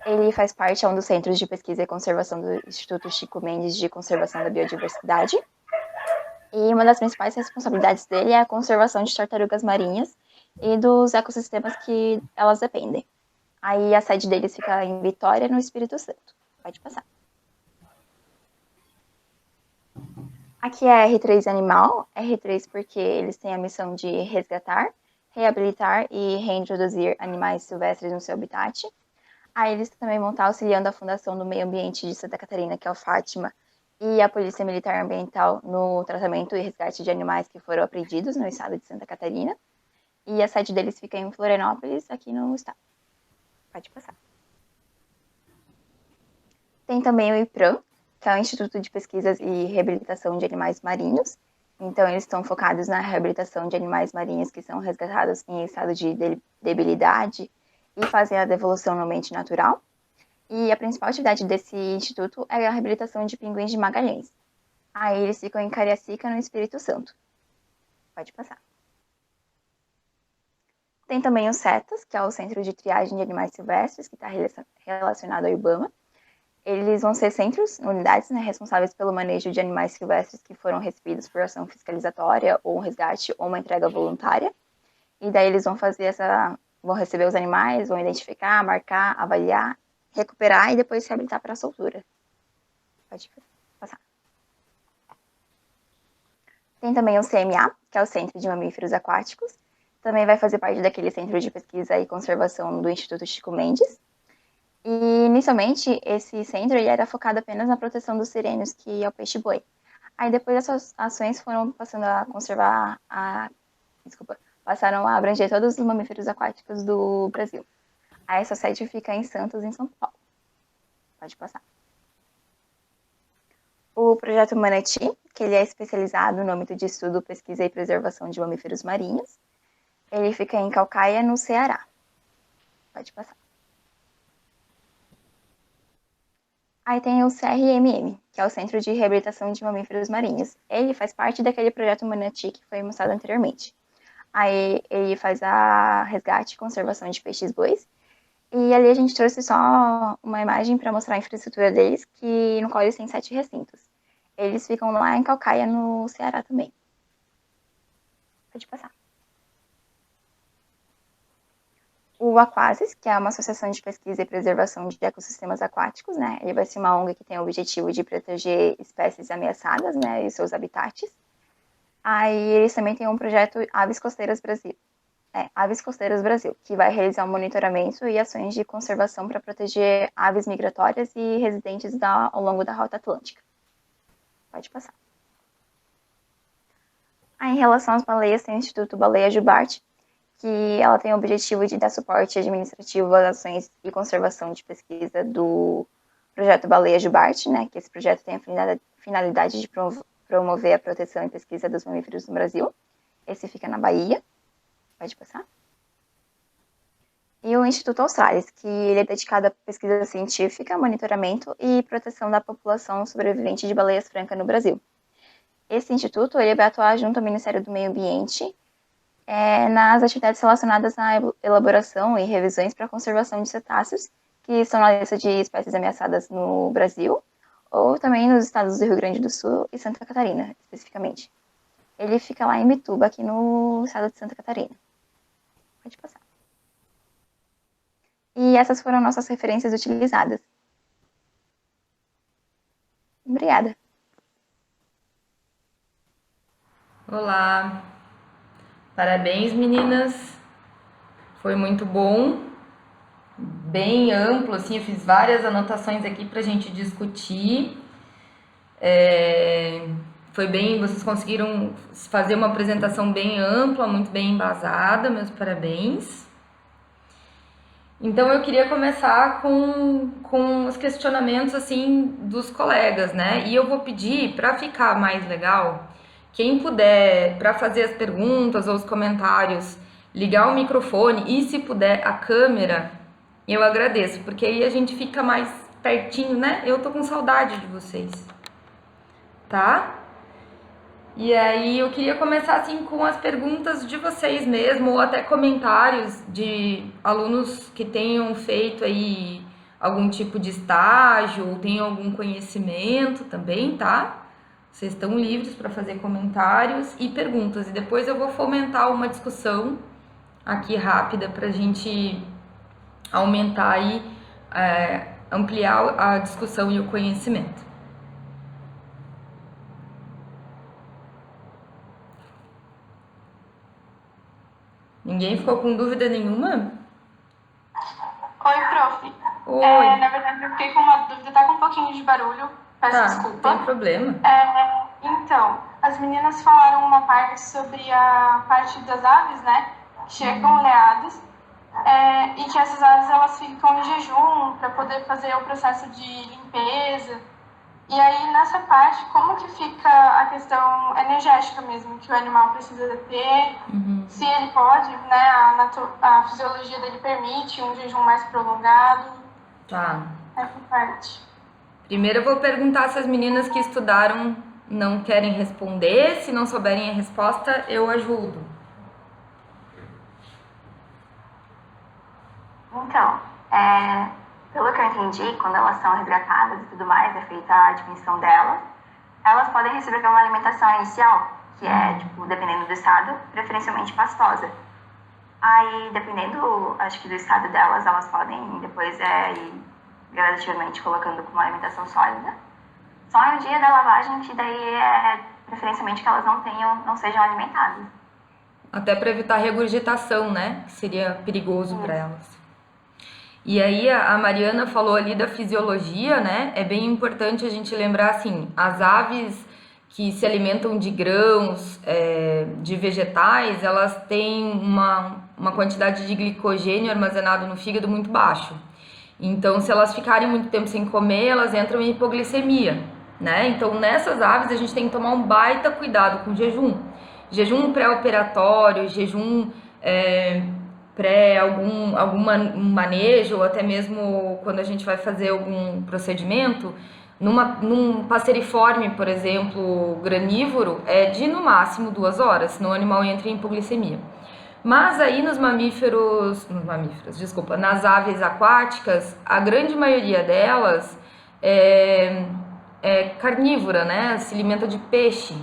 Ele faz parte, um dos centros de pesquisa e conservação do Instituto Chico Mendes de Conservação da Biodiversidade. E uma das principais responsabilidades dele é a conservação de tartarugas marinhas e dos ecossistemas que elas dependem. Aí a sede deles fica em Vitória, no Espírito Santo. Pode passar. Aqui é R3 Animal, R3 porque eles têm a missão de resgatar, reabilitar e reintroduzir animais silvestres no seu habitat. Aí eles também vão estar auxiliando a Fundação do Meio Ambiente de Santa Catarina, que é o Fátima, e a Polícia Militar Ambiental no tratamento e resgate de animais que foram apreendidos no estado de Santa Catarina. E a sede deles fica em Florianópolis, aqui no estado. Pode passar. Tem também o IPRAM, que é o Instituto de Pesquisas e Reabilitação de Animais Marinhos. Então, eles estão focados na reabilitação de animais marinhos que são resgatados em estado de debilidade e fazem a devolução no ambiente natural. E a principal atividade desse instituto é a reabilitação de pinguins de Magalhães. Aí, eles ficam em Cariacica, no Espírito Santo. Pode passar. Tem também o CETAS, que é o Centro de Triagem de Animais Silvestres, que está relacionado ao IBAMA. Eles vão ser centros, unidades, né, responsáveis pelo manejo de animais silvestres que foram recebidos por ação fiscalizatória, ou um resgate, ou uma entrega voluntária. E daí eles vão vão receber os animais, vão identificar, marcar, avaliar, recuperar e depois se habilitar para a soltura. Pode passar. Tem também o CMA, que é o Centro de Mamíferos Aquáticos. Também vai fazer parte daquele Centro de Pesquisa e Conservação do Instituto Chico Mendes. E, inicialmente, esse centro ele era focado apenas na proteção dos sirênios, que é o peixe-boi. Aí, depois, essas ações foram passando a conservar passaram a abranger todos os mamíferos aquáticos do Brasil. Aí, essa sede fica em Santos, em São Paulo. Pode passar. O projeto Manati, que ele é especializado no âmbito de estudo, pesquisa e preservação de mamíferos marinhos. Ele fica em Calcaia, no Ceará. Pode passar. Aí tem o CRMM, que é o Centro de Reabilitação de Mamíferos Marinhos. Ele faz parte daquele projeto Manati que foi mostrado anteriormente. Aí ele faz a resgate e conservação de peixes-bois. E ali a gente trouxe só uma imagem para mostrar a infraestrutura deles, no qual eles têm 7 recintos. Eles ficam lá em Calcaia, no Ceará também. Pode passar. O Aquasis, que é uma associação de pesquisa e preservação de ecossistemas aquáticos, né? Ele vai ser uma ONG que tem o objetivo de proteger espécies ameaçadas, né, e seus habitats. Aí eles também têm um projeto Aves Costeiras Brasil, que vai realizar um monitoramento e ações de conservação para proteger aves migratórias e residentes ao longo da Rota Atlântica. Pode passar. Aí, em relação às baleias, tem o Instituto Baleia Jubarte, que ela tem o objetivo de dar suporte administrativo às ações e conservação de pesquisa do projeto Baleia Jubarte, né, que esse projeto tem a finalidade de promover a proteção e pesquisa dos mamíferos no Brasil. Esse fica na Bahia. Pode passar. E o Instituto Australis, que ele é dedicado à pesquisa científica, monitoramento e proteção da população sobrevivente de baleias francas no Brasil. Esse instituto ele vai atuar junto ao Ministério do Meio Ambiente nas atividades relacionadas à elaboração e revisões para a conservação de cetáceos, que estão na lista de espécies ameaçadas no Brasil, ou também nos estados do Rio Grande do Sul e Santa Catarina, especificamente. Ele fica lá em Mituba, aqui no estado de Santa Catarina. Pode passar. E essas foram nossas referências utilizadas. Obrigada. Olá. Parabéns, meninas. Foi muito bom. Bem amplo, assim, eu fiz várias anotações aqui pra gente discutir. Foi bem, vocês conseguiram fazer uma apresentação bem ampla, muito bem embasada, meus parabéns. Então eu queria começar com os questionamentos assim dos colegas, né? E eu vou pedir, para ficar mais legal, quem puder, para fazer as perguntas ou os comentários, ligar o microfone e, se puder, a câmera, eu agradeço, porque aí a gente fica mais pertinho, né? Eu tô com saudade de vocês, tá? E aí eu queria começar assim com as perguntas de vocês mesmo, ou até comentários de alunos que tenham feito aí algum tipo de estágio, ou tenham algum conhecimento também, tá? Vocês estão livres para fazer comentários e perguntas, e depois eu vou fomentar uma discussão aqui rápida para a gente aumentar aí, ampliar a discussão e o conhecimento. Ninguém ficou com dúvida nenhuma? Oi, prof. Oi. Na verdade, eu fiquei com uma dúvida, tá com um pouquinho de barulho, peço desculpa. Não tem problema. Então, as meninas falaram uma parte sobre a parte das aves, né, que chegam oleadas, e que essas aves elas ficam em jejum para poder fazer o processo de limpeza. E aí, nessa parte, como que fica a questão energética mesmo, que o animal precisa ter, se ele pode, né, a fisiologia dele permite um jejum mais prolongado. Tá. Essa parte. Primeiro eu vou perguntar se as meninas que estudaram não querem responder, se não souberem a resposta, eu ajudo. Então, pelo que eu entendi, quando elas são resgatadas e tudo mais, é feita a admissão delas, elas podem receber uma alimentação inicial, que é, tipo, dependendo do estado, preferencialmente pastosa. Aí, dependendo, acho que do estado delas, elas podem depois ir gradativamente colocando com uma alimentação sólida. Só no dia da lavagem, que daí preferencialmente que elas não sejam alimentadas. Até para evitar regurgitação, né? Que seria perigoso para elas. E aí a Mariana falou ali da fisiologia, né? É bem importante a gente lembrar, assim, as aves que se alimentam de grãos, de vegetais, elas têm uma quantidade de glicogênio armazenado no fígado muito baixo. Então, se elas ficarem muito tempo sem comer, elas entram em hipoglicemia, né? Então, nessas aves, a gente tem que tomar um baita cuidado com o jejum. Jejum pré-operatório, jejum pré algum manejo, ou até mesmo quando a gente vai fazer algum procedimento, num passeriforme, por exemplo, granívoro, é de no máximo 2 horas, senão o animal entra em hipoglicemia. Mas aí nas aves aquáticas, a grande maioria delas é carnívora, né? Se alimenta de peixe.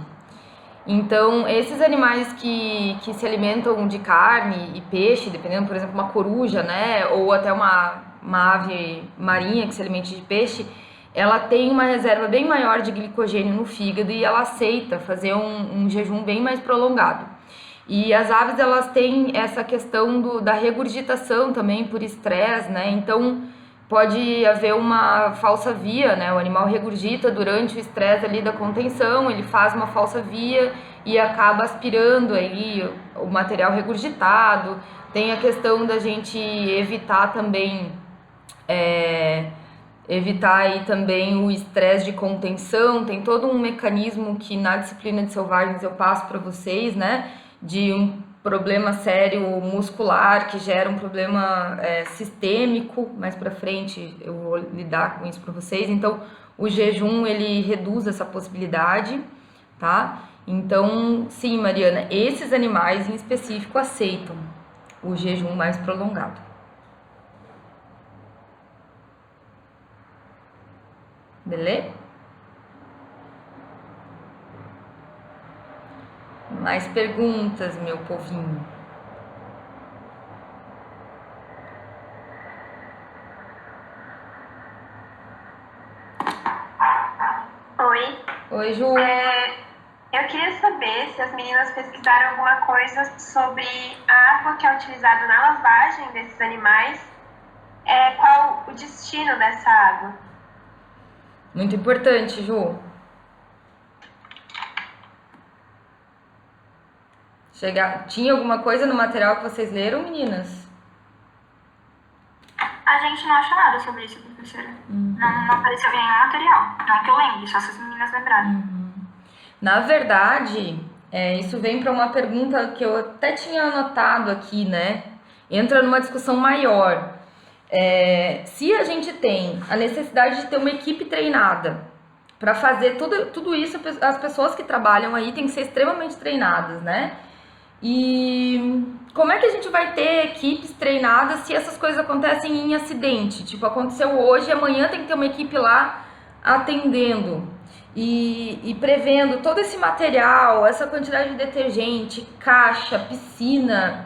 Então, esses animais que se alimentam de carne e peixe, dependendo, por exemplo, uma coruja, né? Ou até uma ave marinha que se alimente de peixe, ela tem uma reserva bem maior de glicogênio no fígado e ela aceita fazer um jejum bem mais prolongado. E as aves, elas têm essa questão da regurgitação também por estresse, né? Então, pode haver uma falsa via, né? O animal regurgita durante o estresse ali da contenção, ele faz uma falsa via e acaba aspirando aí o material regurgitado. Tem a questão da gente evitar também aí também o estresse de contenção. Tem todo um mecanismo que na disciplina de selvagens eu passo para vocês, né? De um problema sério muscular que gera um problema sistêmico. Mais para frente eu vou lidar com isso para vocês. Então, o jejum, ele reduz essa possibilidade, tá? Então, sim, Mariana, esses animais em específico aceitam o jejum mais prolongado. Beleza? Mais perguntas, meu povinho? Oi. Oi, Ju. Eu queria saber se as meninas pesquisaram alguma coisa sobre a água que é utilizada na lavagem desses animais. Qual o destino dessa água? Muito importante, Ju. Tinha alguma coisa no material que vocês leram, meninas? A gente não achou nada sobre isso, professora. Não apareceu em nenhum material. Não que eu lembre, só se as meninas lembrarem. Na verdade, isso vem para uma pergunta que eu até tinha anotado aqui, né? Entra numa discussão maior. Se a gente tem a necessidade de ter uma equipe treinada para fazer tudo isso, as pessoas que trabalham aí têm que ser extremamente treinadas, né? E como é que a gente vai ter equipes treinadas se essas coisas acontecem em acidente? Tipo, aconteceu hoje, amanhã tem que ter uma equipe lá atendendo e prevendo todo esse material, essa quantidade de detergente, caixa, piscina.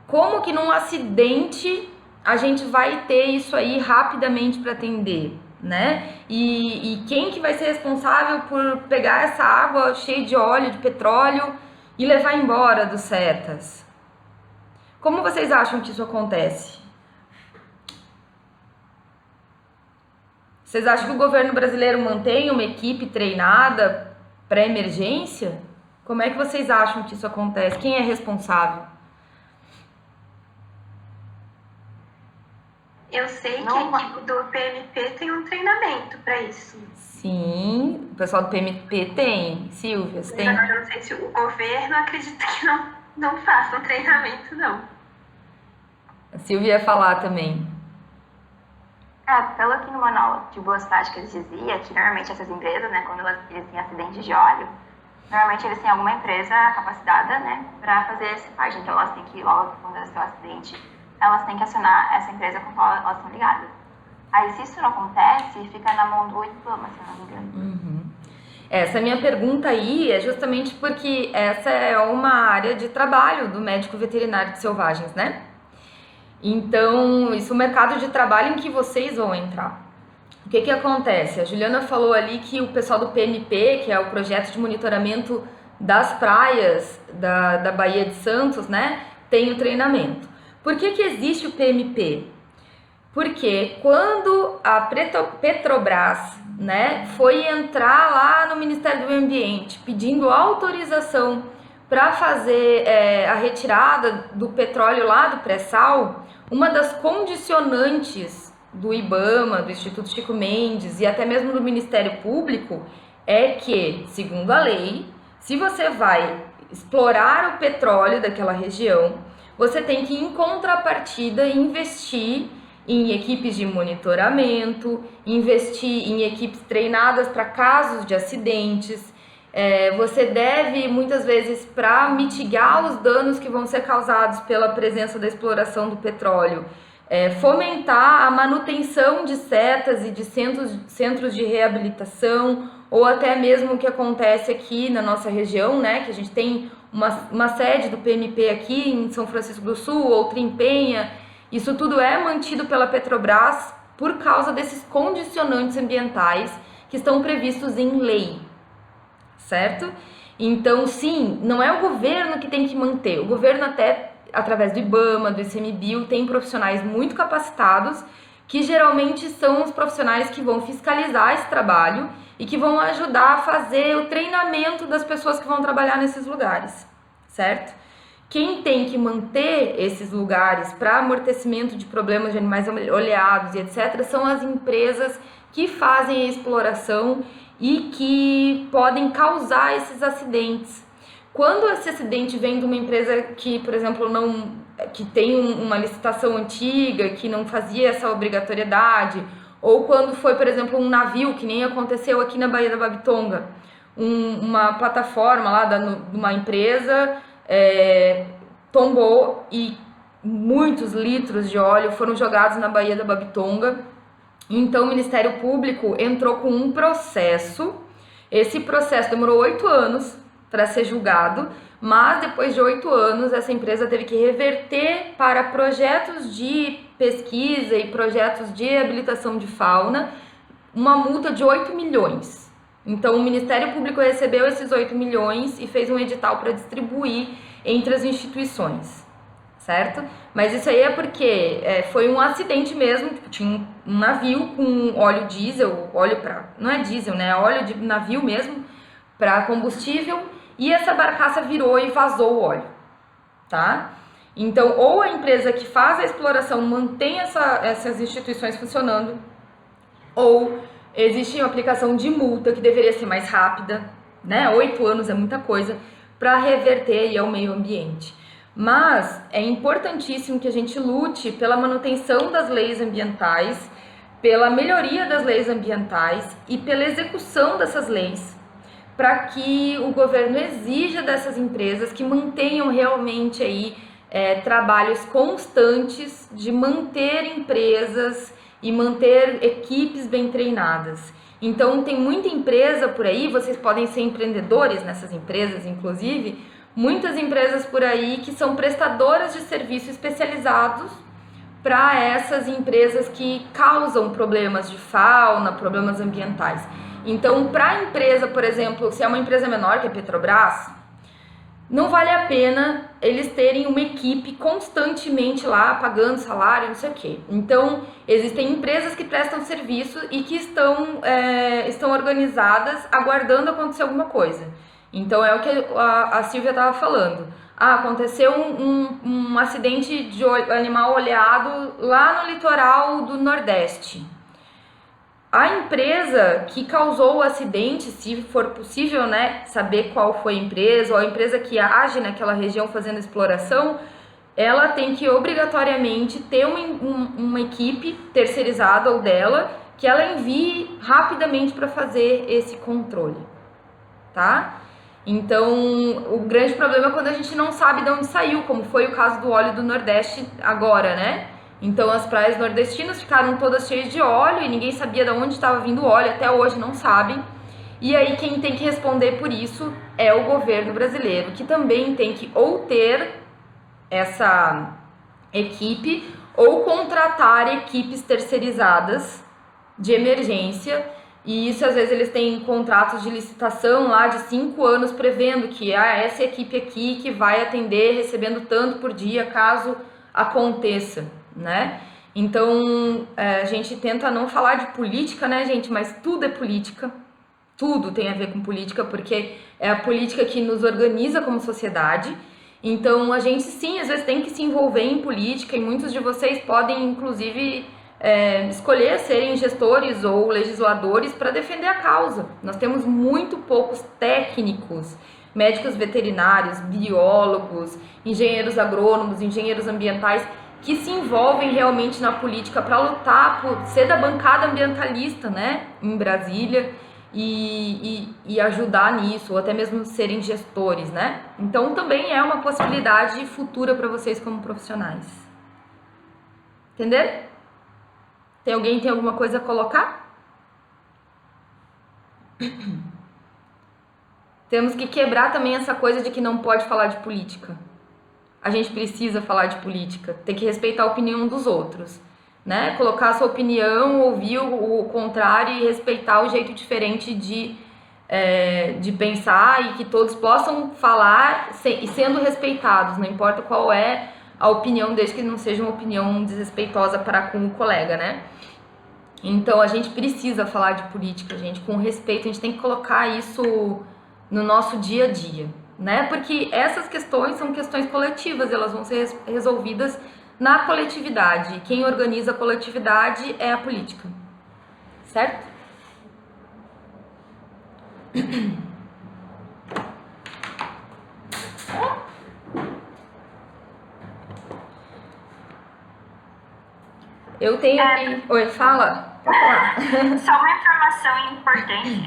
Como que num acidente a gente vai ter isso aí rapidamente para atender, né? E quem que vai ser responsável por pegar essa água cheia de óleo, de petróleo e levar embora dos CETAS? Como vocês acham que isso acontece? Vocês acham que o governo brasileiro mantém uma equipe treinada para emergência? Como é que vocês acham que isso acontece? Quem é responsável? Eu sei que a equipe do PMP tem um treinamento para isso. Sim, o pessoal do PMP tem. Silvia, você tem? Agora eu não sei se o governo acredita que não faça um treinamento, não. A Silvia ia falar também. Pelo que no manual de boas práticas dizia, que normalmente essas empresas, né, quando eles têm acidentes de óleo, normalmente eles têm alguma empresa capacitada, né, para fazer essa parte. Então elas têm que, logo quando elas têm um acidente, elas têm que acionar essa empresa com qual elas estão ligadas. Aí, se isso não acontece, fica na mão do IBAMA, se eu não me engano. Essa minha pergunta aí é justamente porque essa é uma área de trabalho do médico veterinário de selvagens, né? Então, isso é o mercado de trabalho em que vocês vão entrar. O que acontece? A Juliana falou ali que o pessoal do PMP, que é o projeto de monitoramento das praias da Baía de Santos, né, tem o treinamento. Por que existe o PMP? Porque quando a Petrobras, né, foi entrar lá no Ministério do Meio Ambiente pedindo autorização para fazer a retirada do petróleo lá do pré-sal, uma das condicionantes do IBAMA, do Instituto Chico Mendes e até mesmo do Ministério Público é que, segundo a lei, se você vai explorar o petróleo daquela região, você tem que, em contrapartida, investir em equipes de monitoramento, investir em equipes treinadas para casos de acidentes. Você deve, muitas vezes, para mitigar os danos que vão ser causados pela presença da exploração do petróleo, fomentar a manutenção de setas e de centros de reabilitação, ou até mesmo o que acontece aqui na nossa região, né, que a gente tem uma sede do PMP aqui em São Francisco do Sul, outra em Penha. Isso tudo é mantido pela Petrobras por causa desses condicionantes ambientais que estão previstos em lei, certo? Então, sim, não é o governo que tem que manter. O governo, até através do IBAMA, do ICMBio, tem profissionais muito capacitados, que geralmente são os profissionais que vão fiscalizar esse trabalho e que vão ajudar a fazer o treinamento das pessoas que vão trabalhar nesses lugares, certo? Quem tem que manter esses lugares para amortecimento de problemas de animais oleados e etc. são as empresas que fazem a exploração e que podem causar esses acidentes. Quando esse acidente vem de uma empresa que, por exemplo, que tem uma licitação antiga, que não fazia essa obrigatoriedade, ou quando foi, por exemplo, um navio, que nem aconteceu aqui na Baía da Babitonga, uma plataforma lá de uma empresa tombou e muitos litros de óleo foram jogados na Baía da Babitonga. Então o Ministério Público entrou com um processo. Esse processo demorou 8 anos para ser julgado, mas depois de 8 anos essa empresa teve que reverter para projetos de pesquisa e projetos de reabilitação de fauna uma multa de 8 milhões. Então o Ministério Público recebeu esses 8 milhões e fez um edital para distribuir entre as instituições, certo? Mas isso aí é porque foi um acidente mesmo, tipo, tinha um navio com óleo diesel, não é diesel, né? Óleo de navio mesmo, para combustível, e essa barcaça virou e vazou o óleo, tá? Então, ou a empresa que faz a exploração mantém essas instituições funcionando, ou existe uma aplicação de multa que deveria ser mais rápida, né? 8 anos é muita coisa para reverter aí ao meio ambiente. Mas é importantíssimo que a gente lute pela manutenção das leis ambientais, pela melhoria das leis ambientais e pela execução dessas leis, para que o governo exija dessas empresas que mantenham realmente aí trabalhos constantes de manter empresas e manter equipes bem treinadas. Então tem muita empresa por aí, vocês podem ser empreendedores nessas empresas, inclusive, muitas empresas por aí que são prestadoras de serviços especializados para essas empresas que causam problemas de fauna, problemas ambientais. Então, para a empresa, por exemplo, se é uma empresa menor que a Petrobras, não vale a pena eles terem uma equipe constantemente lá pagando salário, não sei o quê. Então, existem empresas que prestam serviço e que estão organizadas aguardando acontecer alguma coisa. Então, é o que a Silvia estava falando. Aconteceu um acidente de animal oleado lá no litoral do Nordeste. A empresa que causou o acidente, se for possível, né, saber qual foi a empresa, ou a empresa que age naquela região fazendo exploração, ela tem que obrigatoriamente ter uma equipe terceirizada ou dela, que ela envie rapidamente para fazer esse controle, tá? Então, o grande problema é quando a gente não sabe de onde saiu, como foi o caso do óleo do Nordeste agora, né? Então, as praias nordestinas ficaram todas cheias de óleo e ninguém sabia de onde estava vindo o óleo, até hoje não sabem. E aí, quem tem que responder por isso é o governo brasileiro, que também tem que ou ter essa equipe ou contratar equipes terceirizadas de emergência. E isso, às vezes, eles têm contratos de licitação lá de 5 anos prevendo que essa equipe aqui que vai atender recebendo tanto por dia caso aconteça, né? Então, a gente tenta não falar de política, né, gente? Mas tudo é política. Tudo tem a ver com política, porque é a política que nos organiza como sociedade. Então, a gente, sim, às vezes tem que se envolver em política, e muitos de vocês podem, inclusive, escolher serem gestores ou legisladores para defender a causa. Nós temos muito poucos técnicos, médicos veterinários, biólogos, engenheiros agrônomos, engenheiros ambientais, que se envolvem realmente na política para lutar por ser da bancada ambientalista, né, em Brasília, e ajudar nisso, ou até mesmo serem gestores, né? Então também é uma possibilidade futura para vocês como profissionais. Entenderam? Tem alguma coisa a colocar? Temos que quebrar também essa coisa de que não pode falar de política. A gente precisa falar de política, tem que respeitar a opinião dos outros, né? Colocar a sua opinião, ouvir o contrário e respeitar o jeito diferente de pensar, e que todos possam falar e sendo respeitados, não importa qual é a opinião, desde que não seja uma opinião desrespeitosa para com o colega, né? Então a gente precisa falar de política, gente, com respeito. A gente tem que colocar isso no nosso dia a dia, né? Porque essas questões são questões coletivas, elas vão ser resolvidas na coletividade. Quem organiza a coletividade é a política, certo? Eu tenho aqui... Oi, fala. Pode falar. Só uma informação importante,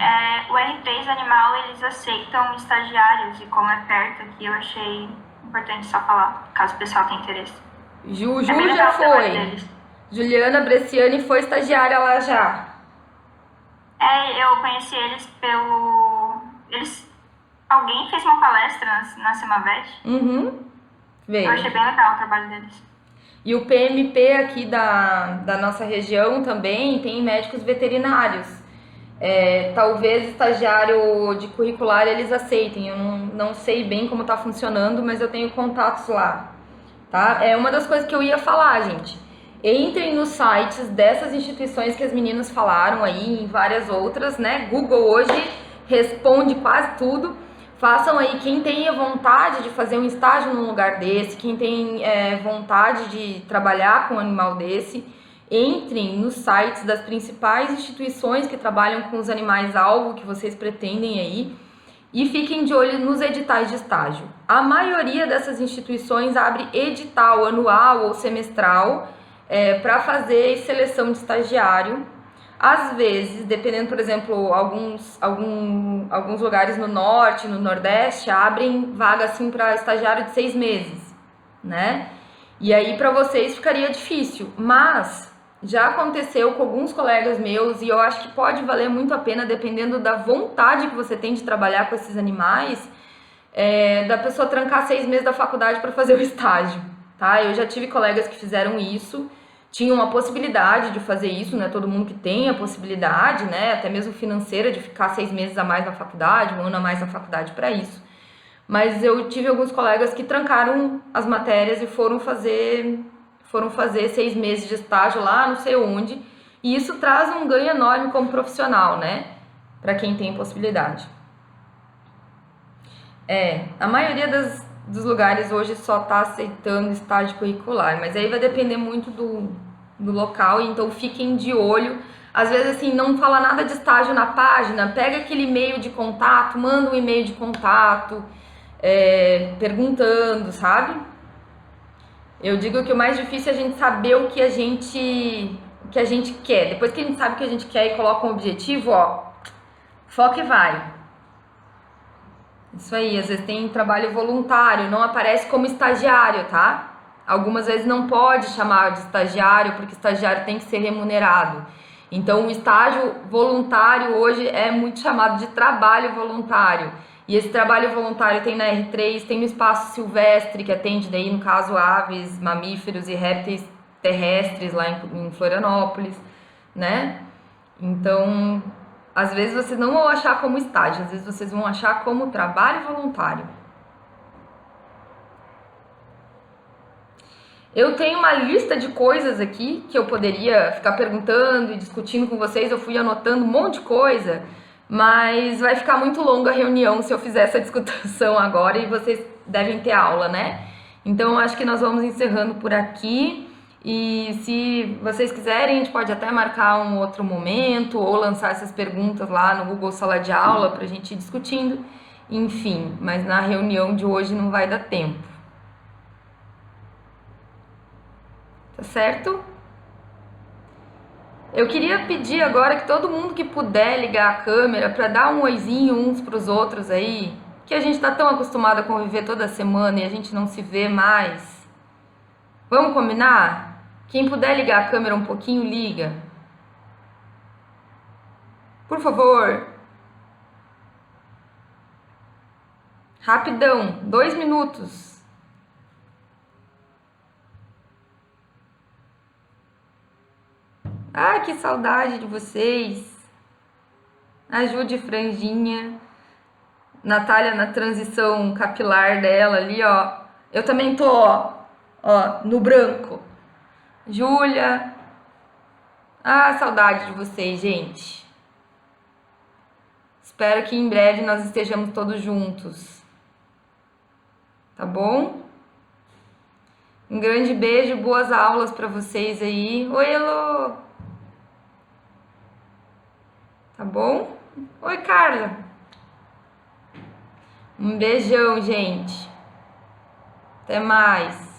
o R3 Animal, eles aceitam estagiários, e como é perto aqui, eu achei importante só falar, caso o pessoal tenha interesse. Ju já foi. Juliana Bresciani foi estagiária lá já. Eu conheci eles alguém fez uma palestra na Semavet. Veio. Eu achei bem legal o trabalho deles. E o PMP aqui da nossa região também tem médicos veterinários. Talvez estagiário de curricular eles aceitem. Eu não sei bem como está funcionando, mas eu tenho contatos lá. Tá? É uma das coisas que eu ia falar, gente. Entrem nos sites dessas instituições que as meninas falaram aí, em várias outras, né? Google hoje responde quase tudo. Façam aí, quem tem vontade de fazer um estágio num lugar desse, quem tem vontade de trabalhar com um animal desse, entrem nos sites das principais instituições que trabalham com os animais-alvo que vocês pretendem aí, e fiquem de olho nos editais de estágio. A maioria dessas instituições abre edital anual ou semestral para fazer seleção de estagiário. Às vezes, dependendo, por exemplo, alguns lugares no norte, no nordeste, abrem vaga assim para estagiário de 6 meses, né? E aí para vocês ficaria difícil, mas já aconteceu com alguns colegas meus, e eu acho que pode valer muito a pena, dependendo da vontade que você tem de trabalhar com esses animais, da pessoa trancar 6 meses da faculdade para fazer o estágio, tá? Eu já tive colegas que fizeram isso, tinham a possibilidade de fazer isso, não é todo mundo que tem a possibilidade, né, até mesmo financeira, de ficar 6 meses a mais na faculdade, 1 ano a mais na faculdade para isso. Mas eu tive alguns colegas que trancaram as matérias e foram fazer 6 meses de estágio lá, não sei onde, e isso traz um ganho enorme como profissional, né, para quem tem possibilidade. A maioria dos lugares hoje só está aceitando estágio curricular, mas aí vai depender muito do local, então fiquem de olho. Às vezes, assim, não fala nada de estágio na página, pega aquele e-mail de contato, manda um e-mail de contato, perguntando, sabe? Eu digo que o mais difícil é a gente saber o que a gente quer. Depois que a gente sabe o que a gente quer e coloca um objetivo, foca e vai. Isso aí, às vezes tem trabalho voluntário, não aparece como estagiário, tá? Algumas vezes não pode chamar de estagiário, porque estagiário tem que ser remunerado. Então, o estágio voluntário hoje é muito chamado de trabalho voluntário. E esse trabalho voluntário tem na R3, tem no espaço silvestre, que atende daí, no caso, aves, mamíferos e répteis terrestres lá em Florianópolis, né? Então, às vezes vocês não vão achar como estágio, às vezes vocês vão achar como trabalho voluntário. Eu tenho uma lista de coisas aqui que eu poderia ficar perguntando e discutindo com vocês. Eu fui anotando um monte de coisa, mas vai ficar muito longa a reunião se eu fizer essa discussão agora e vocês devem ter aula, né? Então, acho que nós vamos encerrando por aqui. E se vocês quiserem, a gente pode até marcar um outro momento ou lançar essas perguntas lá no Google Sala de Aula para a gente ir discutindo. Enfim, mas na reunião de hoje não vai dar tempo. Tá certo? Eu queria pedir agora que todo mundo que puder ligar a câmera para dar um oizinho uns para os outros aí, que a gente tá tão acostumado a conviver toda semana e a gente não se vê mais. Vamos combinar? Quem puder ligar a câmera um pouquinho, liga. Por favor. Rapidão, 2 minutos. Ai, que saudade de vocês. Ajude Franjinha. Natália na transição capilar dela ali, ó. Eu também tô, ó, no branco. Júlia. Ah, saudade de vocês, gente. Espero que em breve nós estejamos todos juntos. Tá bom? Um grande beijo, boas aulas para vocês aí. Oi, Elô. Tá bom? Oi, Carla. Um beijão, gente. Até mais.